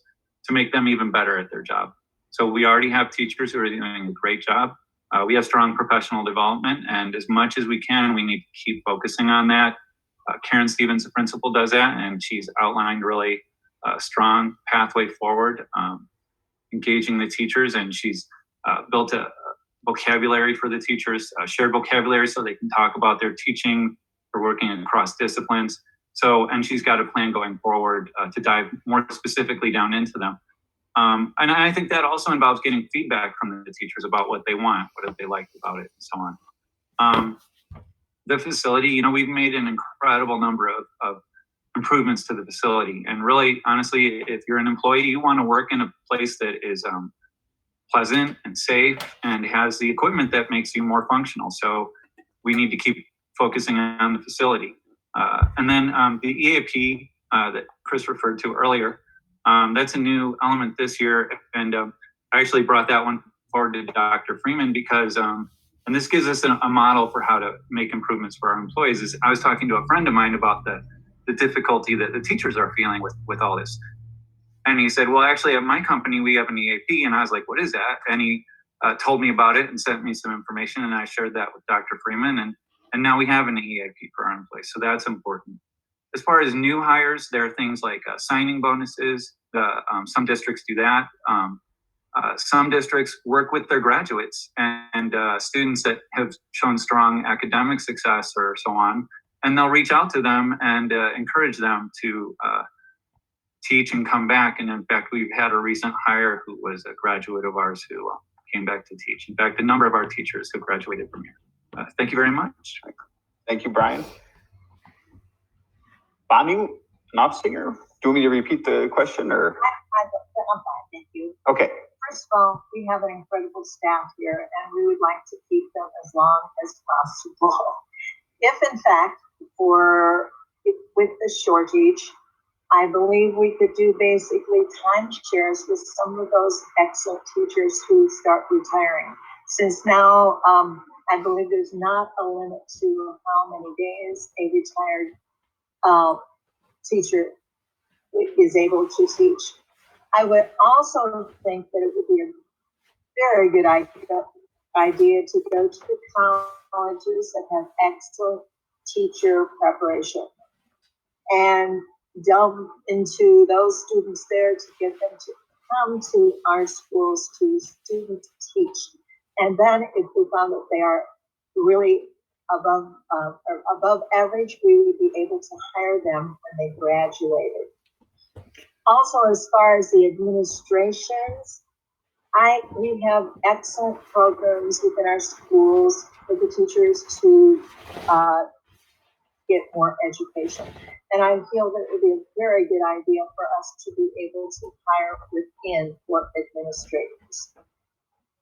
to make them even better at their job. So we already have teachers who are doing a great job. We have strong professional development, and as much as we can, we need to keep focusing on that. Karen Stevens, the principal, does that, and she's outlined really a strong pathway forward, engaging the teachers, and she's built a vocabulary for the teachers, shared vocabulary so they can talk about their teaching, for working across disciplines. So, and she's got a plan going forward to dive more specifically down into them. And I think that also involves getting feedback from the teachers about what they want, what have they liked about it, and so on. the facility, you know, we've made an incredible number of improvements to the facility. And really, honestly, if you're an employee, you want to work in a place that is pleasant and safe and has the equipment that makes you more functional. So we need to keep focusing on the facility. And then the EAP that Chris referred to earlier, that's a new element this year. And I actually brought that one forward to Dr. Freeman because, and this gives us a model for how to make improvements for our employees. Is I was talking to a friend of mine about the difficulty that the teachers are feeling with all this. And he said, well, actually at my company, we have an EAP. And I was like, what is that? And he told me about it and sent me some information. And I shared that with Dr. Freeman. And now we have an EAP for our employees. So that's important. As far as new hires, there are things like signing bonuses. Some districts do that. Some districts work with their graduates and students that have shown strong academic success or so on. And they'll reach out to them and encourage them to teach and come back. And in fact, we've had a recent hire who was a graduate of ours who came back to teach. In fact, a number of our teachers have graduated from here. Thank you very much. Thank you, Brian. Bonnie Knopfsinger, do you want me to repeat the question or? I'm fine, thank you. Okay. First of all, we have an incredible staff here, and we would like to keep them as long as possible. If in fact, with the shortage, I believe we could do basically timeshares with some of those excellent teachers who start retiring. Since now, I believe there's not a limit to how many days a retired teacher is able to teach. I would also think that it would be a very good idea to go to the colleges that have excellent teacher preparation and delve into those students there to get them to come to our schools to student teach. And then if we found that they are really above average, we would be able to hire them when they graduated. Also, as far as the administrations, we have excellent programs within our schools for the teachers to get more education. And I feel that it would be a very good idea for us to be able to hire within for administrators.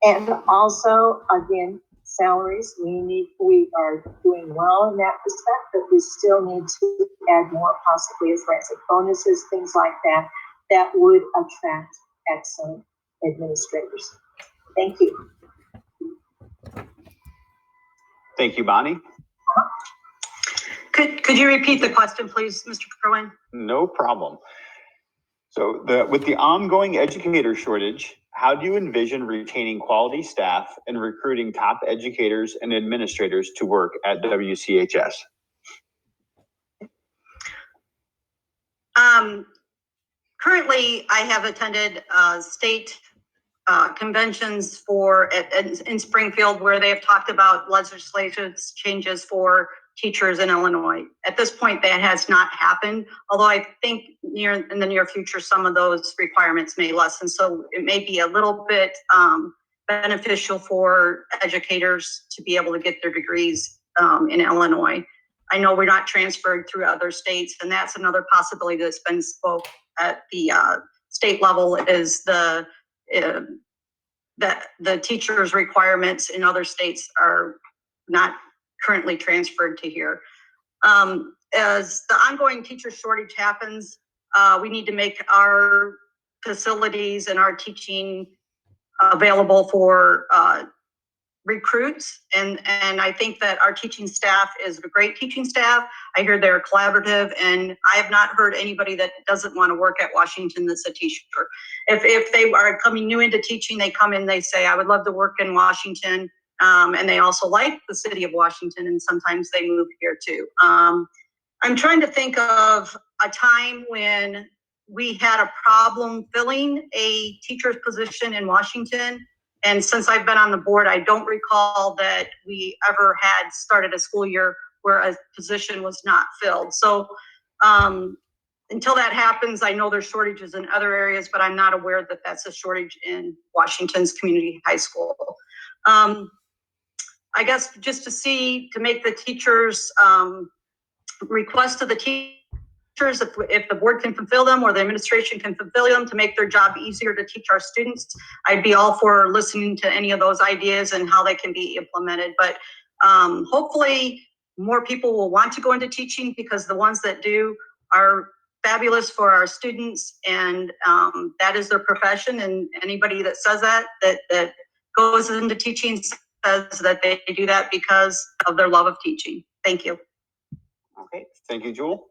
And also, again, salaries, we are doing well in that respect, but we still need to add more, possibly as far as bonuses, things like that, that would attract excellent administrators. Thank you. Thank you, Bonnie. Could you repeat the question, please, Mr. Kerwin? No problem. So with the ongoing educator shortage, how do you envision retaining quality staff and recruiting top educators and administrators to work at WCHS? Currently, I have attended state conventions in Springfield where they have talked about legislative changes for teachers in Illinois. At this point, that has not happened, although I think in the near future, some of those requirements may lessen. So it may be a little bit beneficial for educators to be able to get their degrees in Illinois. I know we're not transferred through other states, and that's another possibility that's been spoke at the state level is that the teachers' requirements in other states are not currently transferred to here. As the ongoing teacher shortage happens, we need to make our facilities and our teaching available for recruits. And I think that our teaching staff is a great teaching staff. I hear they're collaborative, and I have not heard anybody that doesn't want to work at Washington that's a teacher. If they are coming new into teaching, they come in, they say, I would love to work in Washington. And they also like the city of Washington, and sometimes they move here too. I'm trying to think of a time when we had a problem filling a teacher's position in Washington. And since I've been on the board, I don't recall that we ever had started a school year where a position was not filled. So until that happens, I know there's shortages in other areas, but I'm not aware that that's a shortage in Washington's community high school. I guess just to make the teachers, request to the teachers, if the board can fulfill them or the administration can fulfill them to make their job easier to teach our students, I'd be all for listening to any of those ideas and how they can be implemented. But hopefully more people will want to go into teaching, because the ones that do are fabulous for our students, and that is their profession. And anybody that says that goes into teaching says that they do that because of their love of teaching. Thank you. Okay, thank you, Jewel.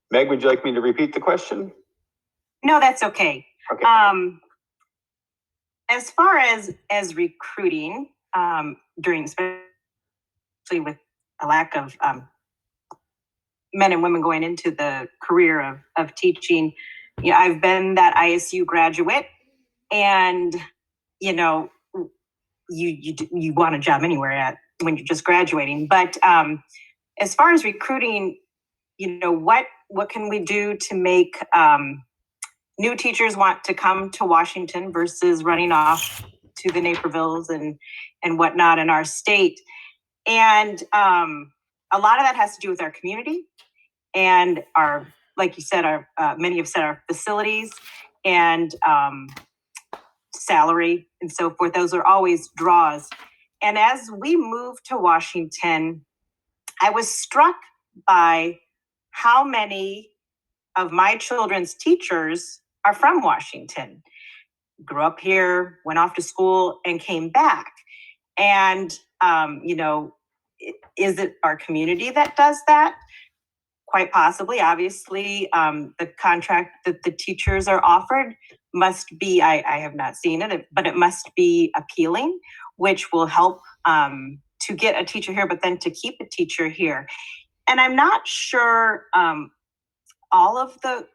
Meg, would you like me to repeat the question? No, that's okay. Okay. As far as recruiting, during, especially with a lack of men and women going into the career of teaching, yeah, I've been that ISU graduate, and you know, you want a job anywhere when you're just graduating. But as far as recruiting, you know, what can we do to make new teachers want to come to Washington versus running off to the Napervilles and whatnot in our state? And a lot of that has to do with our community and our, like you said, our many have said, our facilities and salary and so forth. Those are always draws. And as we moved to Washington, I was struck by how many of my children's teachers are from Washington, grew up here, went off to school, and came back. And, you know, is it our community that does that? Quite possibly. Obviously, the contract that the teachers are offered must be, I have not seen it, but it must be appealing, which will help to get a teacher here, but then to keep a teacher here. And I'm not sure all of the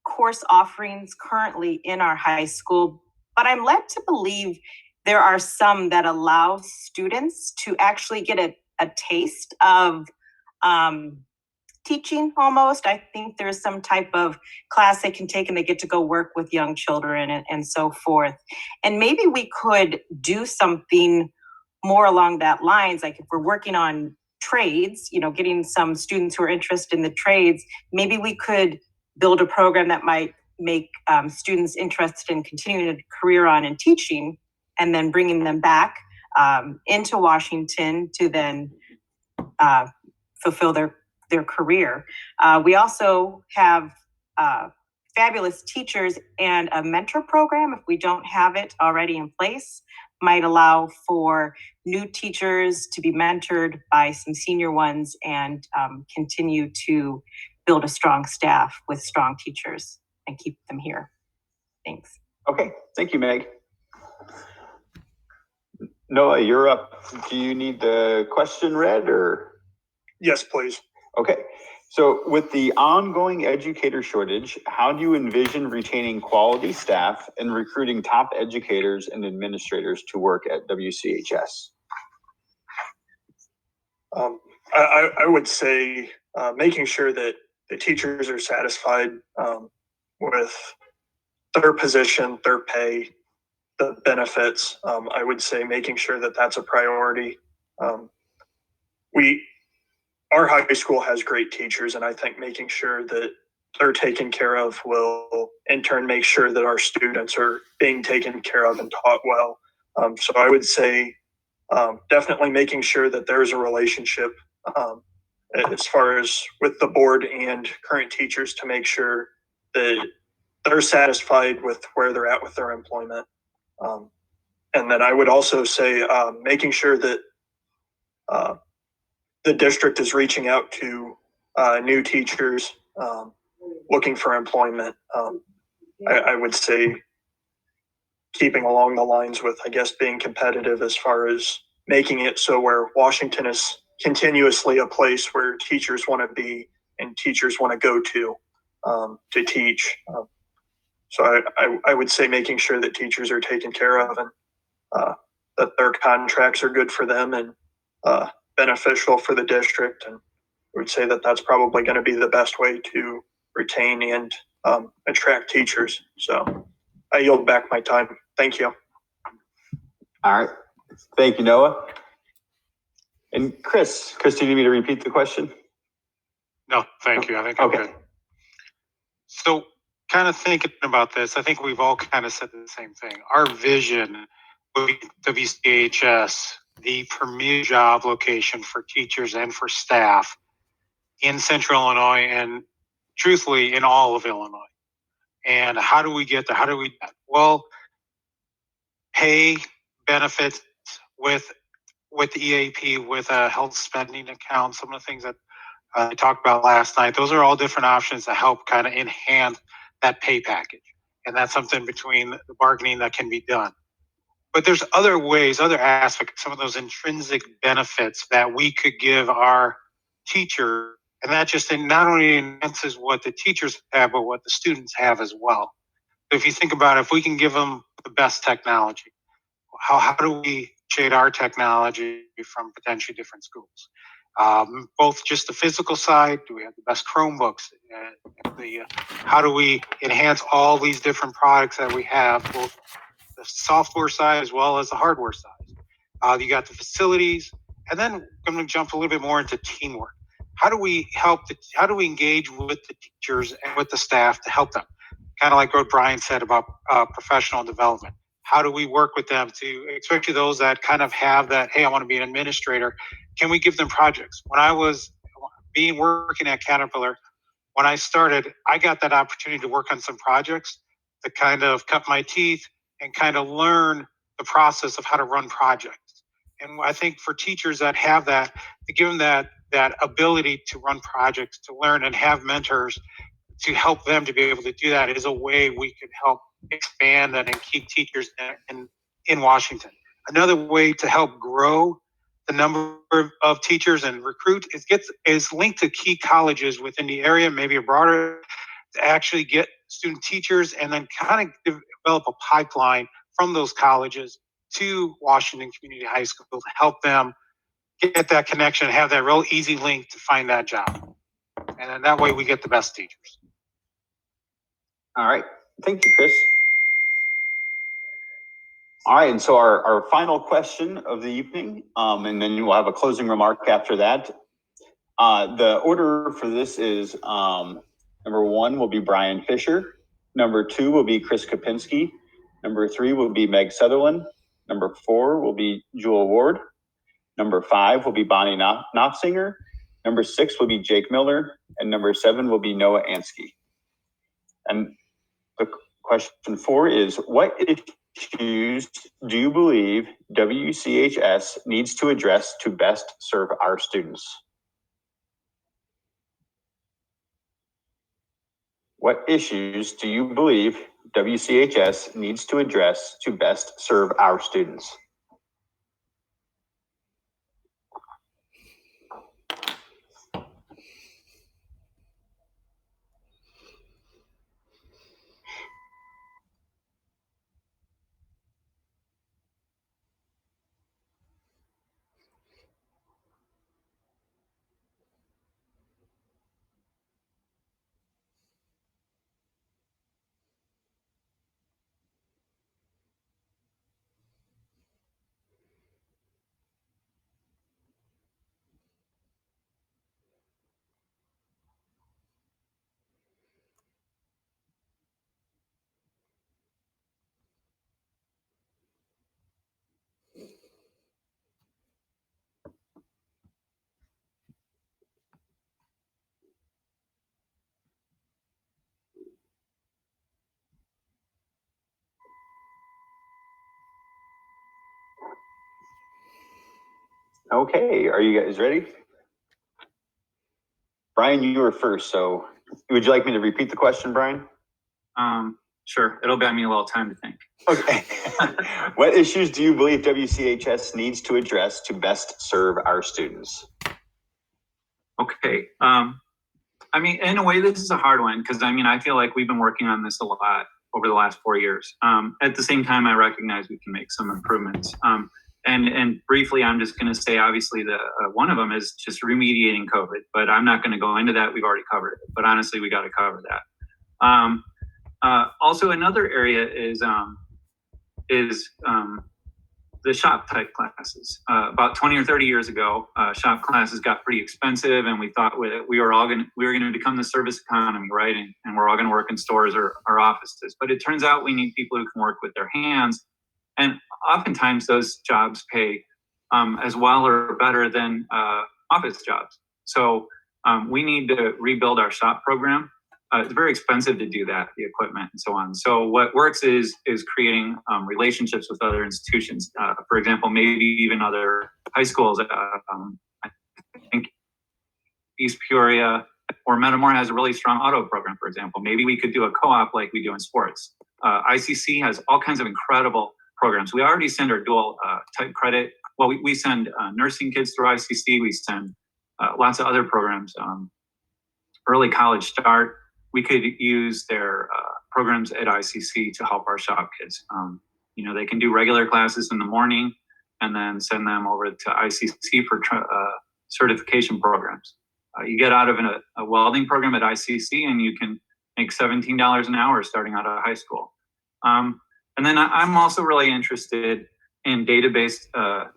course offerings currently in our high school, but I'm led to believe there are some that allow students to actually get a taste of teaching almost. I think there's some type of class they can take and they get to go work with young children and so forth. And maybe we could do something more along that lines, like if we're working on trades, you know, getting some students who are interested in the trades, maybe we could build a program that might make students interested in continuing a career on in teaching, and then bringing them back into Washington to then fulfill their career. We also have fabulous teachers, and a mentor program, if we don't have it already in place, might allow for new teachers to be mentored by some senior ones and continue to build a strong staff with strong teachers and keep them here. Thanks. Okay, thank you, Meg. Noah, you're up. Do you need the question read or? Yes, please. Okay, so with the ongoing educator shortage, how do you envision retaining quality staff and recruiting top educators and administrators to work at WCHS? I would say making sure that the teachers are satisfied with their position, their pay, the benefits. I would say making sure that that's a priority. Our high school has great teachers, and I think making sure that they're taken care of will in turn make sure that our students are being taken care of and taught well. So I would say definitely making sure that there's a relationship as far as with the board and current teachers to make sure that they're satisfied with where they're at with their employment. And then I would also say making sure that the district is reaching out to new teachers looking for employment. I would say keeping along the lines with, I guess, being competitive as far as making it so where Washington is continuously a place where teachers want to be and teachers want to go to teach. So I would say making sure that teachers are taken care of and that their contracts are good for them and beneficial for the district. And I would say that that's probably going to be the best way to retain and attract teachers. So I yield back my time. Thank you. All right. Thank you, Noah. And Chris, do you need me to repeat the question? No, thank you. I think I'm Okay. good. So kind of thinking about this, I think we've all kind of said the same thing. Our vision with WCHS, the premier job location for teachers and for staff in Central Illinois and truthfully in all of Illinois. And how do we get there? How do we, well, pay benefits with the EAP, with a health spending account, some of the things that I talked about last night. Those are all different options to help kind of enhance that pay package. And that's something between the bargaining that can be done. But there's other ways, other aspects, some of those intrinsic benefits that we could give our teacher. And that just not only enhances what the teachers have, but what the students have as well. So if you think about it, if we can give them the best technology, how do we shade our technology from potentially different schools? Both just the physical side, do we have the best Chromebooks? How do we enhance all these different products that we have, both the software side as well as the hardware side? You got the facilities, and then I'm going to jump a little bit more into teamwork. How do we how do we engage with the teachers and with the staff to help them? Kind of like what Brian said about professional development. How do we work with them to, especially those that kind of have that, hey, I want to be an administrator. Can we give them projects? When I was working at Caterpillar, when I started, I got that opportunity to work on some projects to kind of cut my teeth and kind of learn the process of how to run projects. And I think for teachers that have that, to give them that ability to run projects, to learn and have mentors to help them to be able to do that is a way we can help expand that and keep teachers in Washington. Another way to help grow the number of teachers and recruit is linked to key colleges within the area, maybe a broader, to actually get student teachers and then kind of develop a pipeline from those colleges to Washington Community High School to help them get that connection, have that real easy link to find that job. And then that way we get the best teachers. All right. Thank you, Chris. All right. And so our final question of the evening, and then we'll have a closing remark after that. The order for this is number 1 will be Brian Fisher. Number 2 will be Chris Kopinski. Number 3 will be Meg Sutherland. Number 4 will be Jewel Ward. Number 5 will be Bonnie Knopfinger. Number 6 will be Jake Miller. And number 7 will be Noah Ansky. And the question 4 is, what issues do you believe WCHS needs to address to best serve our students? What issues do you believe WCHS needs to address to best serve our students? Okay, are you guys ready? Brian, you were first, so would you like me to repeat the question, Brian? Sure. It'll buy me a little time to think. Okay. What issues do you believe WCHS needs to address to best serve our students? Okay. I mean, in a way, this is a hard one because I feel like we've been working on this a lot over the last 4 years. At the same time, I recognize we can make some improvements. And briefly, I'm just going to say, obviously, the one of them is just remediating COVID, but I'm not going to go into that. We've already covered it, but honestly, we got to cover that. Also, another area is the shop type classes. About 20 or 30 years ago, shop classes got pretty expensive, and we thought we were going to become the service economy, right? And we're all going to work in stores or offices. But it turns out we need people who can work with their hands, and oftentimes those jobs pay as well or better than office jobs. So we need to rebuild our shop program. It's very expensive to do that, the equipment and so on. So what works is creating relationships with other institutions. For example, maybe even other high schools. I think East Peoria or Metamora has a really strong auto program, for example. Maybe we could do a co-op like we do in sports. ICC has all kinds of incredible programs. We already send our dual type credit. Well, we send nursing kids through ICC. We send lots of other programs. Early college start. We could use their programs at ICC to help our shop kids. They can do regular classes in the morning and then send them over to ICC for certification programs. You get out of a welding program at ICC and you can make $17 an hour starting out of high school. And then I'm also really interested in database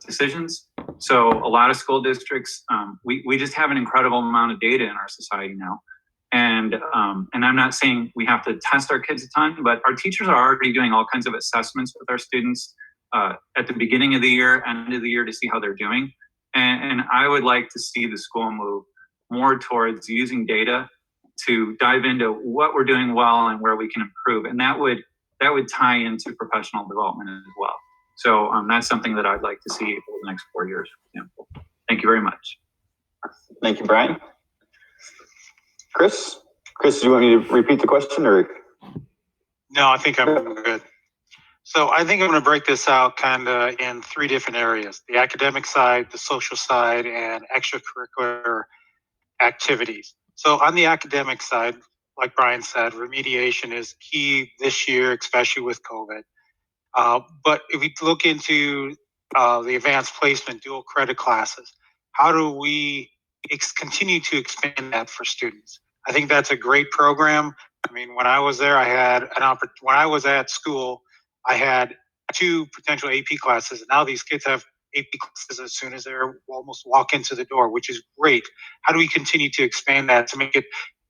decisions. So a lot of school districts, we just have an incredible amount of data in our society now. And I'm not saying we have to test our kids a ton, but our teachers are already doing all kinds of assessments with our students at the beginning of the year, end of the year to see how they're doing. And I would like to see the school move more towards using data to dive into what we're doing well and where we can improve. And that would tie into professional development as well. So that's something that I'd like to see over the next 4 years, for example. Thank you very much. Thank you, Brian. Chris, do you want me to repeat the question or? No, I think I'm good. So I think I'm going to break this out kind of in 3 different areas: the academic side, the social side, and extracurricular activities. So on the academic side, like Brian said, remediation is key this year, especially with COVID. But if we look into the advanced placement dual credit classes, how do we continue to expand that for students? I think that's a great program. I mean, when I was there, I had when I was at school, I had 2 potential AP classes. And now these kids have AP classes as soon as they're almost walk into the door, which is great. How do we continue to expand that to make it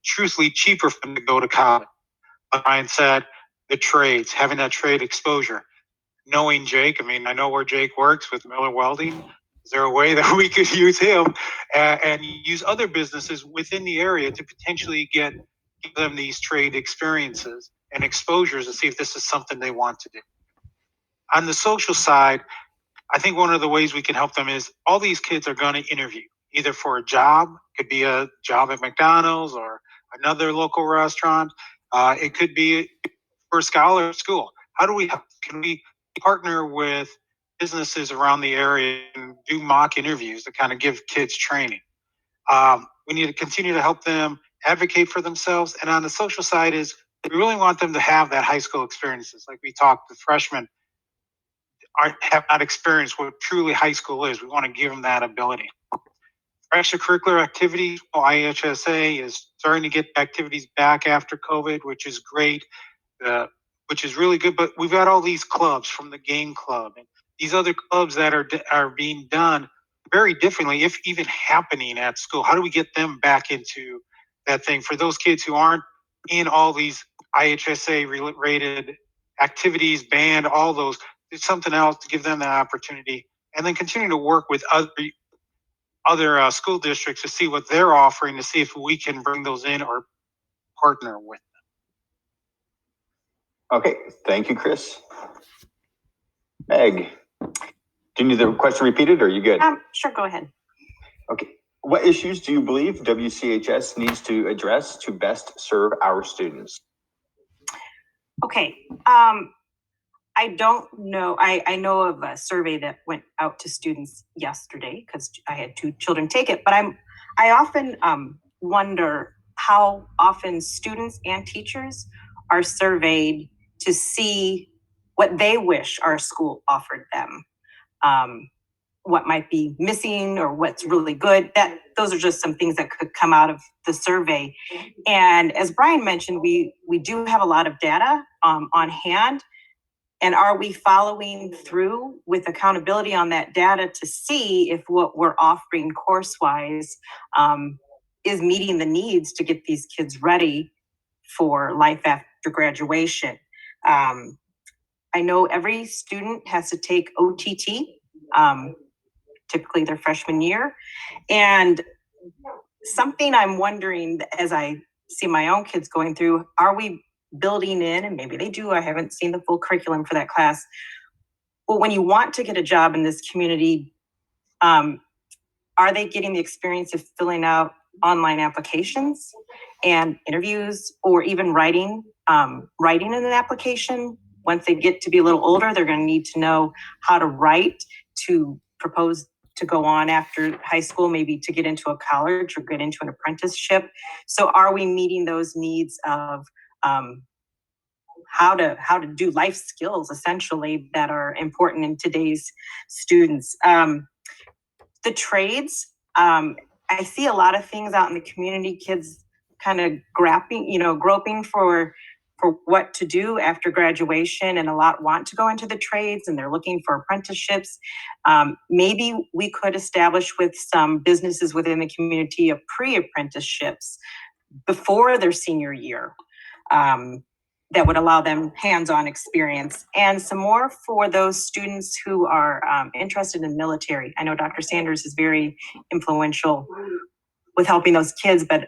truthfully cheaper for them to go to college? Like Ryan said, the trades, having that trade exposure. Knowing Jake, I mean, I know where Jake works with Miller Welding. Is there a way that we could use him and use other businesses within the area to potentially give them these trade experiences and exposures to see if this is something they want to do? On the social side, I think one of the ways we can help them is all these kids are going to interview either for a job, could be a job at McDonald's or another local restaurant. It could be for a scholar school. How do we help? Can we partner with businesses around the area and do mock interviews to kind of give kids training? We need to continue to help them advocate for themselves. And on the social side is we really want them to have that high school experiences. Like we talked, the freshmen have not experienced what truly high school is. We want to give them that ability. For extracurricular activities, IHSA is starting to get activities back after COVID, which is great, which is really good. But we've got all these clubs from the game club and these other clubs that are being done very differently, if even happening at school. How do we get them back into that thing for those kids who aren't in all these IHSA rated activities, band, all those? It's something else to give them that opportunity, and then continue to work with other school districts to see what they're offering to see if we can bring those in or partner with them. Okay, thank you, Chris. Meg, do you need the question repeated or are you good? Sure, go ahead. Okay, what issues do you believe WCHS needs to address to best serve our students? Okay, I don't know. I know of a survey that went out to students yesterday because I had 2 children take it, but I often wonder how often students and teachers are surveyed to see what they wish our school offered them, what might be missing or what's really good. Those are just some things that could come out of the survey. And as Brian mentioned, we do have a lot of data on hand. And are we following through with accountability on that data to see if what we're offering course-wise is meeting the needs to get these kids ready for life after graduation? I know every student has to take OTT, typically their freshman year. And something I'm wondering as I see my own kids going through, are we building in, and maybe they do, I haven't seen the full curriculum for that class. Well, when you want to get a job in this community, are they getting the experience of filling out online applications and interviews, or even writing in an application? Once they get to be a little older, they're going to need to know how to write to propose to go on after high school, maybe to get into a college or get into an apprenticeship. So are we meeting those needs of how to do life skills, essentially, that are important in today's students? The trades, I see a lot of things out in the community, kids kind of groping for what to do after graduation, and a lot want to go into the trades and they're looking for apprenticeships. Maybe we could establish with some businesses within the community of pre-apprenticeships before their senior year. That would allow them hands-on experience, and some more for those students who are interested in military. I know Dr. Sanders is very influential with helping those kids, but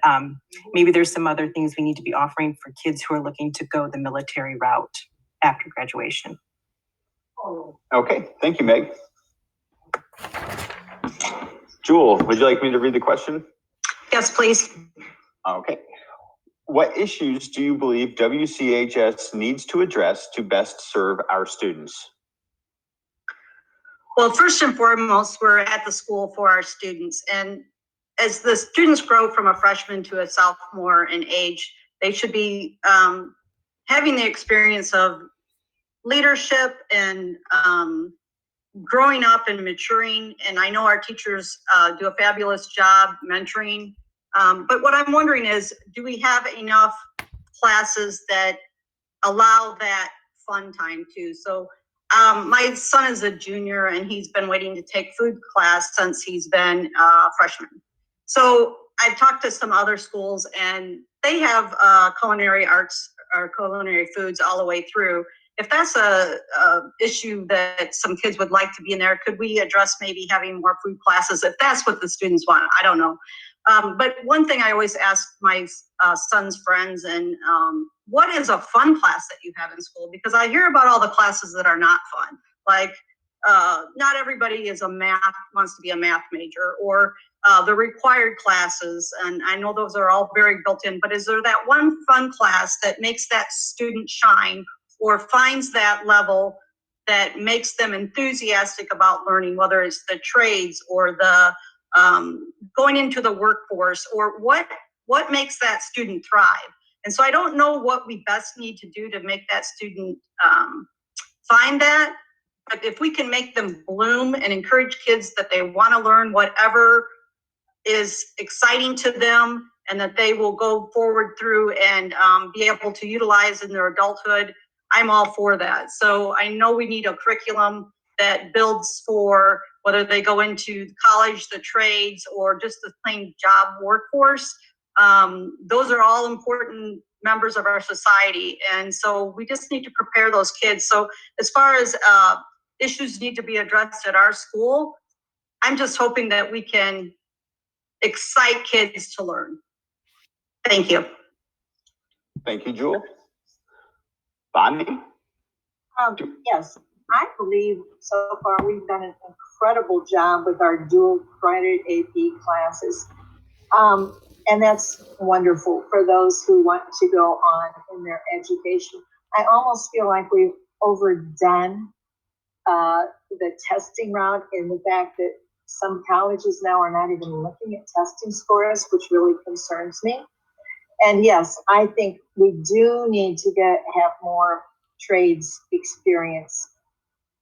maybe there's some other things we need to be offering for kids who are looking to go the military route after graduation. Okay, thank you, Meg. Jewel, would you like me to read the question? Yes, please. Okay. What issues do you believe WCHS needs to address to best serve our students? Well, first and foremost, we're at the school for our students. And as the students grow from a freshman to a sophomore in age, they should be having the experience of leadership and growing up and maturing. And I know our teachers do a fabulous job mentoring. But what I'm wondering is, do we have enough classes that allow that fun time too? So my son is a junior and he's been waiting to take food class since he's been a freshman. So I've talked to some other schools and they have culinary arts or culinary foods all the way through. If that's a issue that some kids would like to be in there, could we address maybe having more food classes if that's what the students want? I don't know. But one thing I always ask my son's friends, and what is a fun class that you have in school? Because I hear about all the classes that are not fun. Like not everybody wants to be a math major, or the required classes. And I know those are all very built in, but is there that one fun class that makes that student shine, or finds that level that makes them enthusiastic about learning, whether it's the trades or the going into the workforce, or what makes that student thrive? And so I don't know what we best need to do to make that student find that, but if we can make them bloom and encourage kids that they want to learn whatever is exciting to them, and that they will go forward through and be able to utilize in their adulthood, I'm all for that. So I know we need a curriculum that builds for whether they go into college, the trades, or just the plain job workforce. Those are all important members of our society. And so we just need to prepare those kids. So as far as issues need to be addressed at our school, I'm just hoping that we can excite kids to learn. Thank you. Thank you, Jewel. Bonnie? Yes, I believe so far we've done an incredible job with our dual credit AP classes. And that's wonderful for those who want to go on in their education. I almost feel like we've overdone the testing route, in the fact that some colleges now are not even looking at testing scores, which really concerns me. And yes, I think we do need to have more trades experience.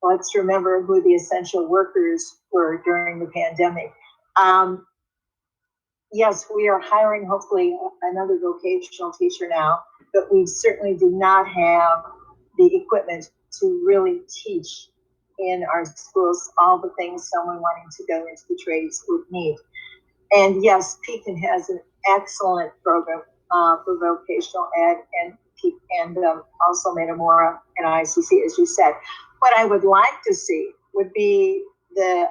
Let's remember who the essential workers were during the pandemic. Yes, we are hiring hopefully another vocational teacher now, but we certainly do not have the equipment to really teach in our schools all the things someone wanting to go into the trades would need. And yes, Pekin has an excellent program for vocational ed, and also Metamora and ICC, as you said. What I would like to see would be the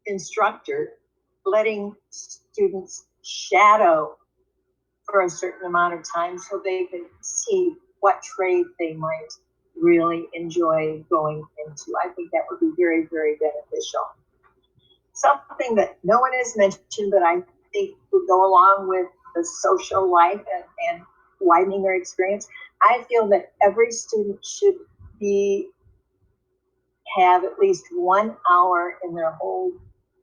instructor letting students shadow for a certain amount of time so they can see what trade they might really enjoy going into. I think that would be very, very beneficial. Something that no one has mentioned, but I think would go along with the social life and widening their experience. I feel that every student should have at least 1 hour in their whole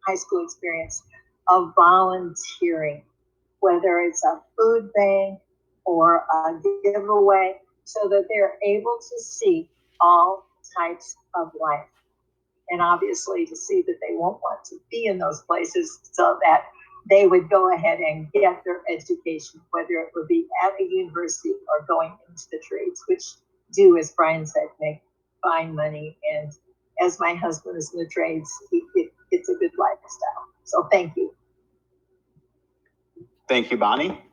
high school experience of volunteering, whether it's a food bank or a giveaway, so that they're able to see all types of life. And obviously to see that they won't want to be in those places, so that they would go ahead and get their education, whether it would be at a university or going into the trades, which do, as Brian said, make fine money. And as my husband is in the trades, it's a good lifestyle. So thank you. Thank you, Bonnie.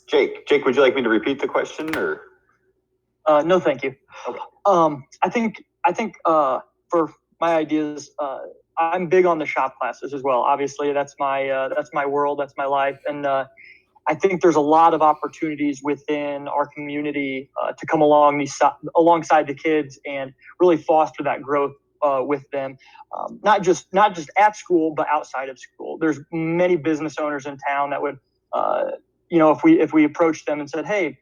Jake, would you like me to repeat the question, or? No, thank you. Okay. I think for my ideas, I'm big on the shop classes as well. Obviously, that's my world, that's my life, and I think there's a lot of opportunities within our community to come alongside the kids and really foster that growth with them, not just at school, but outside of school. There's many business owners in town that would, if we approached them and said, hey,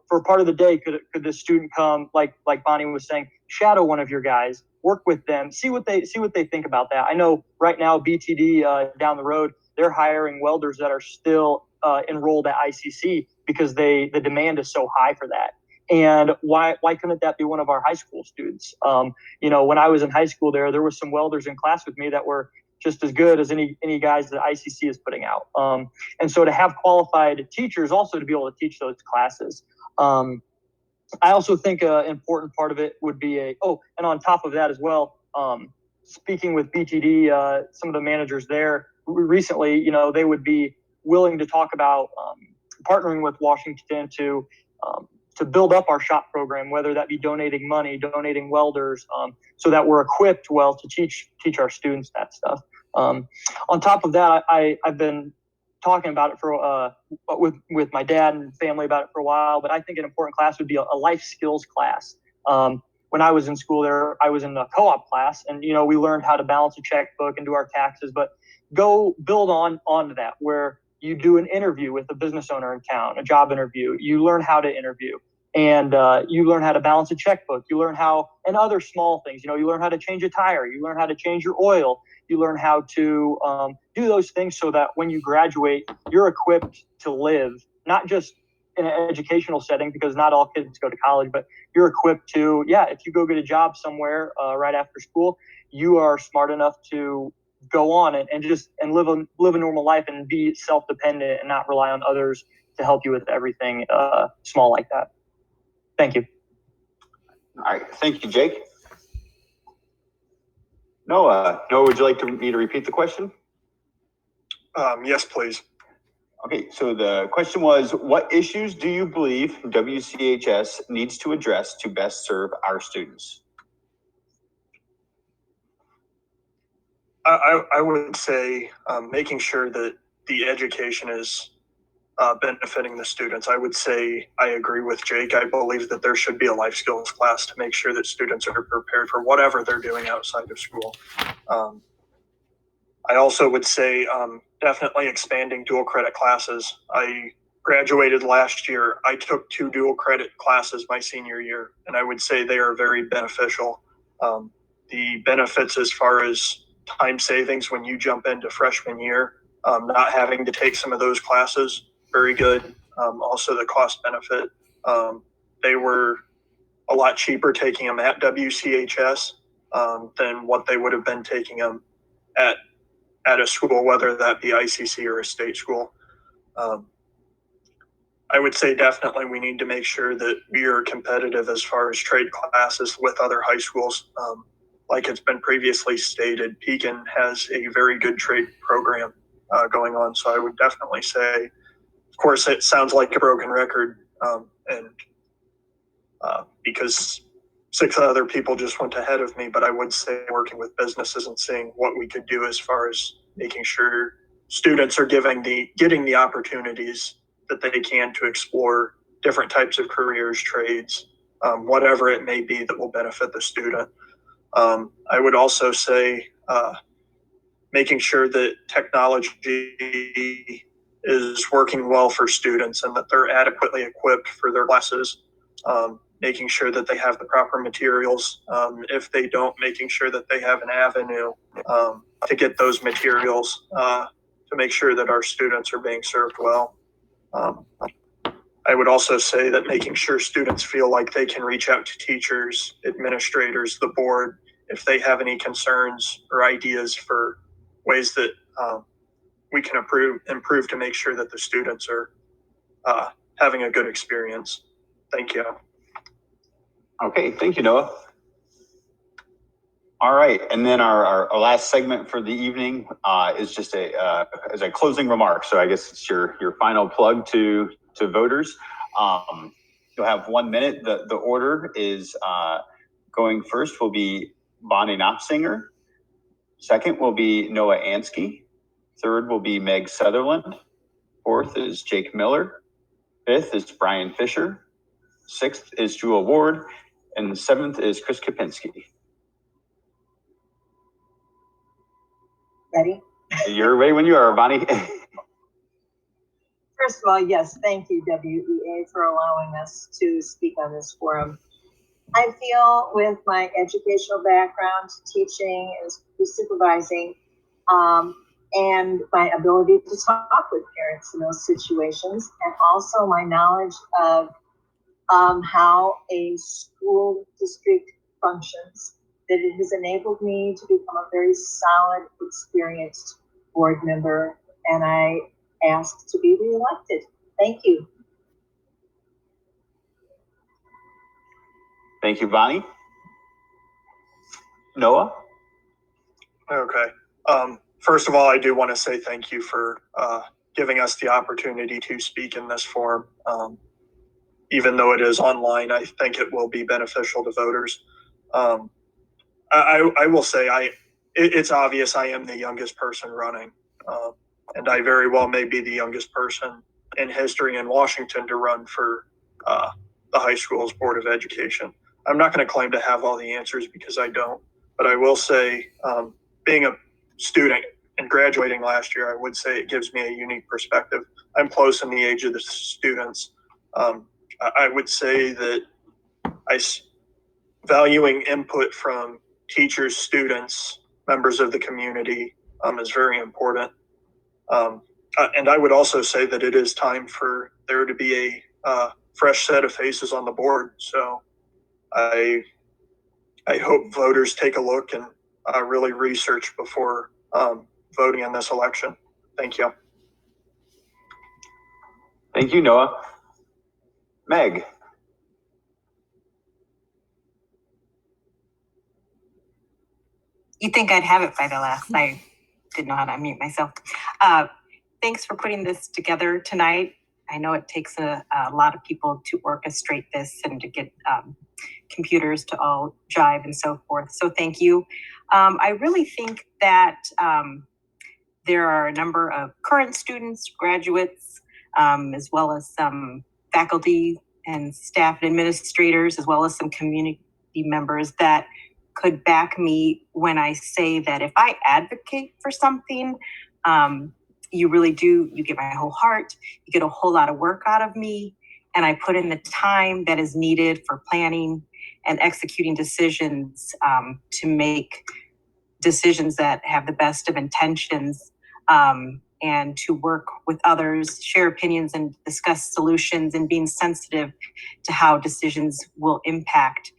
for part of the day, could this student come, like Bonnie was saying, shadow one of your guys, work with them, see what they think about that. I know right now BTD down the road, they're hiring welders that are still enrolled at ICC because the demand is so high for that. And why couldn't that be one of our high school students? When I was in high school there was some welders in class with me that were just as good as any guys that ICC is putting out. And so to have qualified teachers also to be able to teach those classes. I also think an important part of it would be and on top of that as well, speaking with BTD, some of the managers there recently, they would be willing to talk about partnering with Washington to build up our shop program, whether that be donating money, donating welders, so that we're equipped well to teach our students that stuff. On top of that, I've been talking about it for with my dad and family about it for a while, but I think an important class would be a life skills class. When I was in school there, I was in a co-op class, and we learned how to balance a checkbook and do our taxes, but go build onto that, where you do an interview with a business owner in town, a job interview. You learn how to interview, and you learn how to balance a checkbook. You learn how, and other small things, you learn how to change a tire. You learn how to change your oil. You learn how to do those things so that when you graduate, you're equipped to live, not just in an educational setting, because not all kids go to college, but you're equipped to, if you go get a job somewhere right after school, you are smart enough to go on and live a normal life and be self-dependent and not rely on others to help you with everything small like that. Thank you. All right, thank you, Jake. Noah, would you like me to repeat the question? Yes, please. Okay, so the question was, what issues do you believe WCHS needs to address to best serve our students? I would say making sure that the education is benefiting the students. I would say I agree with Jake. I believe that there should be a life skills class to make sure that students are prepared for whatever they're doing outside of school. I also would say definitely expanding dual credit classes. I graduated last year. I took 2 dual credit classes my senior year, and I would say they are very beneficial. The benefits as far as time savings when you jump into freshman year, not having to take some of those classes, very good. Also the cost benefit. They were a lot cheaper taking them at WCHS than what they would have been taking them at a school, whether that be ICC or a state school. I would say definitely we need to make sure that we are competitive as far as trade classes with other high schools. Like it's been previously stated, Pekin has a very good trade program going on. So I would definitely say, of course, it sounds like a broken record, because 6 other people just went ahead of me, but I would say working with businesses and seeing what we could do as far as making sure students are getting the opportunities that they can to explore different types of careers, trades, whatever it may be that will benefit the student. I would also say making sure that technology is working well for students and that they're adequately equipped for their classes. Making sure that they have the proper materials. If they don't, making sure that they have an avenue to get those materials to make sure that our students are being served well. I would also say that making sure students feel like they can reach out to teachers, administrators, the board, if they have any concerns or ideas for ways that we can improve to make sure that the students are having a good experience. Thank you. Okay, thank you, Noah. All right, and then our last segment for the evening is just a closing remark. So I guess it's your final plug to voters. You'll have 1 minute. The order is going first will be Bonnie Knopfsinger. Second will be Noah Ansky. Third will be Meg Sutherland. Fourth is Jake Miller. Fifth is Brian Fisher. Sixth is Jewel Ward. And the seventh is Chris Kopinski. Ready? You're ready when you are, Bonnie. First of all, yes, thank you, WEA, for allowing us to speak on this forum. I feel with my educational background, teaching and supervising, and my ability to talk with parents in those situations, and also my knowledge of how a school district functions, that it has enabled me to become a very solid, experienced board member, and I ask to be reelected. Thank you. Thank you, Bonnie. Noah? Okay. First of all, I do want to say thank you for giving us the opportunity to speak in this forum. Even though it is online, I think it will be beneficial to voters. I will say it's obvious I am the youngest person running, and I very well may be the youngest person in history in Washington to run for the high school's Board of Education. I'm not going to claim to have all the answers because I don't, but I will say being a student and graduating last year, I would say it gives me a unique perspective. I'm close in the age of the students. I would say that valuing input from teachers, students, members of the community is very important. And I would also say that it is time for there to be a fresh set of faces on the board. So I hope voters take a look and really research before voting in this election. Thank you. Thank you, Noah. Meg? You'd think I'd have it by the last. I didn't know how to unmute myself. Thanks for putting this together tonight. I know it takes a lot of people to orchestrate this and to get computers to all jive and so forth. So thank you. I really think that there are a number of current students, graduates, as well as some faculty and staff and administrators, as well as some community members that could back me when I say that if I advocate for something, you really do, you get my whole heart, you get a whole lot of work out of me, and I put in the time that is needed for planning and executing decisions to make decisions that have the best of intentions, and to work with others, share opinions and discuss solutions, and being sensitive to how decisions will impact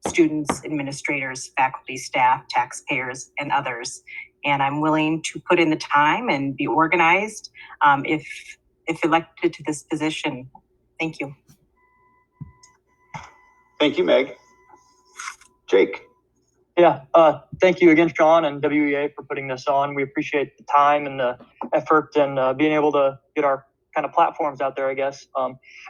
students, administrators, faculty, staff, taxpayers, and others. And I'm willing to put in the time and be organized if if elected to this position. Thank you. Thank you, Meg. Jake. Yeah, thank you again, Sean and WEA, for putting this on. We appreciate the time and the effort and being able to get our kind of platforms out there, I guess.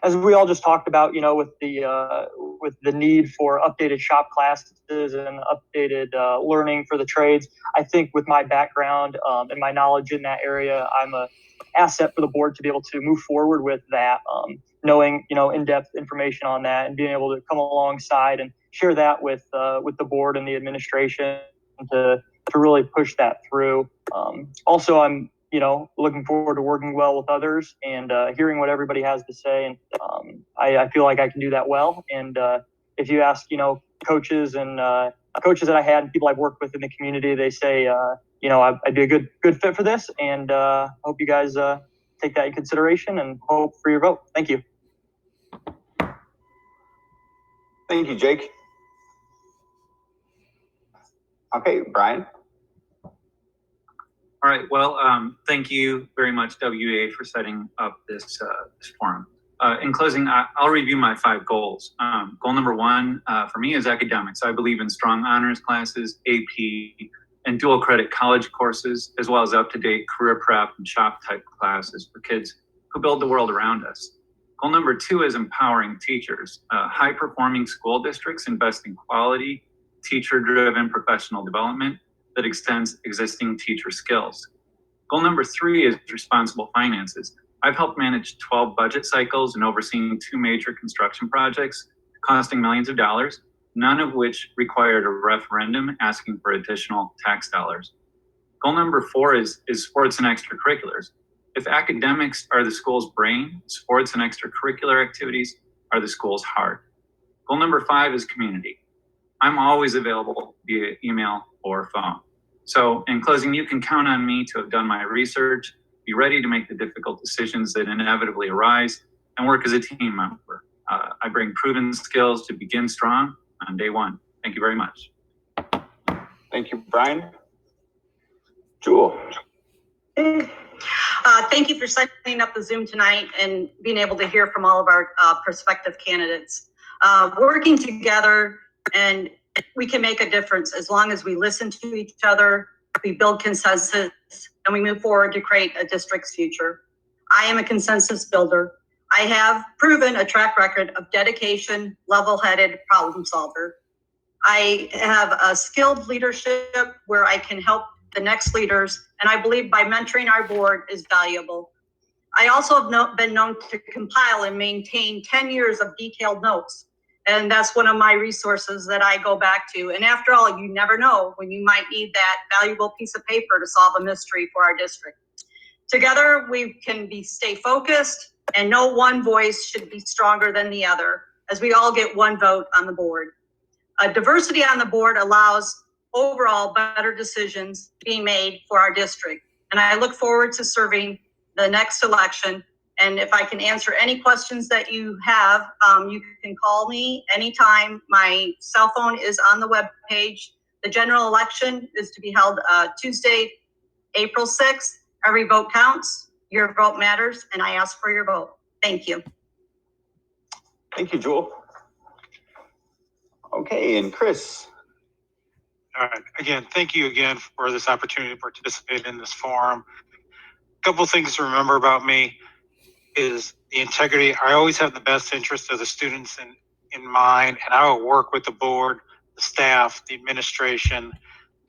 As we all just talked about, you know, with the need for updated shop classes and updated learning for the trades, I think with my background and my knowledge in that area, I'm a asset for the board to be able to move forward with that, knowing, you know, in-depth information on that and being able to come alongside and share that with the board and the administration to really push that through. Also, I'm, you know, looking forward to working well with others and hearing what everybody has to say. And I feel like I can do that well. And if you ask, you know, coaches that I had and people I've worked with in the community, they say, you know, I'd be a good fit for this. And hope you guys take that in consideration and hope for your vote. Thank you. Thank you, Jake. Okay, Brian. All right. Well, thank you very much, WEA, for setting up this forum. In closing, I'll review my 5 goals. Goal number 1 for me is academics. I believe in strong honors classes, AP, and dual credit college courses, as well as up-to-date career prep and shop type classes for kids who build the world around us. Goal number 2 is empowering teachers. High-performing school districts invest in quality, teacher-driven professional development that extends existing teacher skills. Goal number 3 is responsible finances. I've helped manage 12 budget cycles and overseen 2 major construction projects costing millions of dollars, none of which required a referendum asking for additional tax dollars. Goal number 4 is sports and extracurriculars. If academics are the school's brain, sports and extracurricular activities are the school's heart. Goal number 5 is community. I'm always available via email or phone. So in closing, you can count on me to have done my research, be ready to make the difficult decisions that inevitably arise, and work as a team member. I bring proven skills to begin strong on day 1. Thank you very much. Thank you, Brian. Jewel. Thank you for setting up the Zoom tonight and being able to hear from all of our prospective candidates. Working together, and we can make a difference as long as we listen to each other, we build consensus, and we move forward to create a district's future. I am a consensus builder. I have proven a track record of dedication, level-headed problem solver. I have a skilled leadership where I can help the next leaders, and I believe by mentoring our board is valuable. I also have been known to compile and maintain 10 years of detailed notes, and that's one of my resources that I go back to. And after all, you never know when you might need that valuable piece of paper to solve a mystery for our district. Together, we can stay focused, and no one voice should be stronger than the other, as we all get one vote on the board. Diversity on the board allows overall better decisions being made for our district. And I look forward to serving the next election. And if I can answer any questions that you have, you can call me anytime. My cell phone is on the webpage. The general election is to be held Tuesday, April 6th. Every vote counts. Your vote matters, and I ask for your vote. Thank you. Thank you, Jewel. Okay, and Chris. All right. Again, thank you again for this opportunity to participate in this forum. A couple of things to remember about me is the integrity. I always have the best interest of the students in mind, and I will work with the board, the staff, the administration,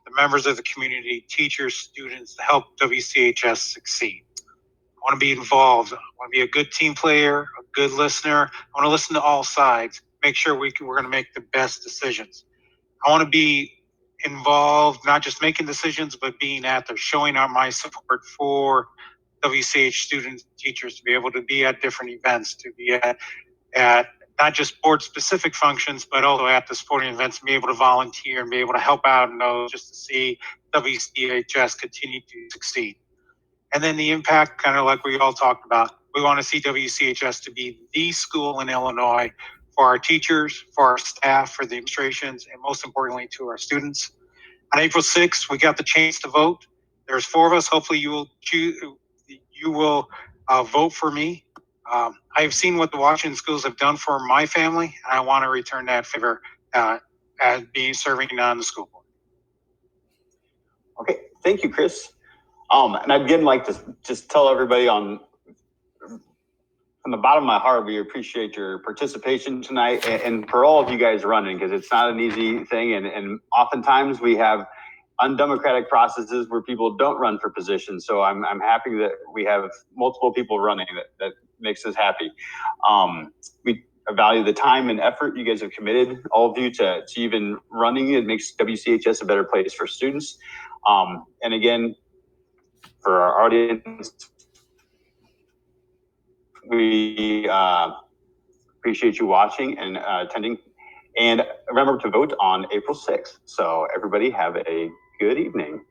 the members of the community, teachers, students to help WCHS succeed. I want to be involved. I want to be a good team player, a good listener. I want to listen to all sides, make sure we're going to make the best decisions. I want to be involved, not just making decisions, but being out there, showing out my support for WCH students, teachers, to be able to be at different events, to be at not just board specific functions, but also at the sporting events, and be able to volunteer and be able to help out and know, just to see WCHS continue to succeed. And then the impact, kind of like we all talked about, we want to see WCHS to be the school in Illinois for our teachers, for our staff, for the administrations, and most importantly to our students. On April 6th, we got the chance to vote. There's 4 of us. Hopefully you will choose, you will vote for me. I have seen what the Washington schools have done for my family, and I want to return that favor as being serving on the school board. Okay, thank you, Chris. And I'd again like to just tell everybody from the bottom of my heart, we appreciate your participation tonight and for all of you guys running, because it's not an easy thing. And oftentimes we have undemocratic processes where people don't run for positions. So I'm happy that we have multiple people running. That makes us happy. We value the time and effort you guys have committed, all of you, to even running. It makes WCHS a better place for students. And again, for our audience, we appreciate you watching and attending. And remember to vote on April 6th. So everybody have a good evening.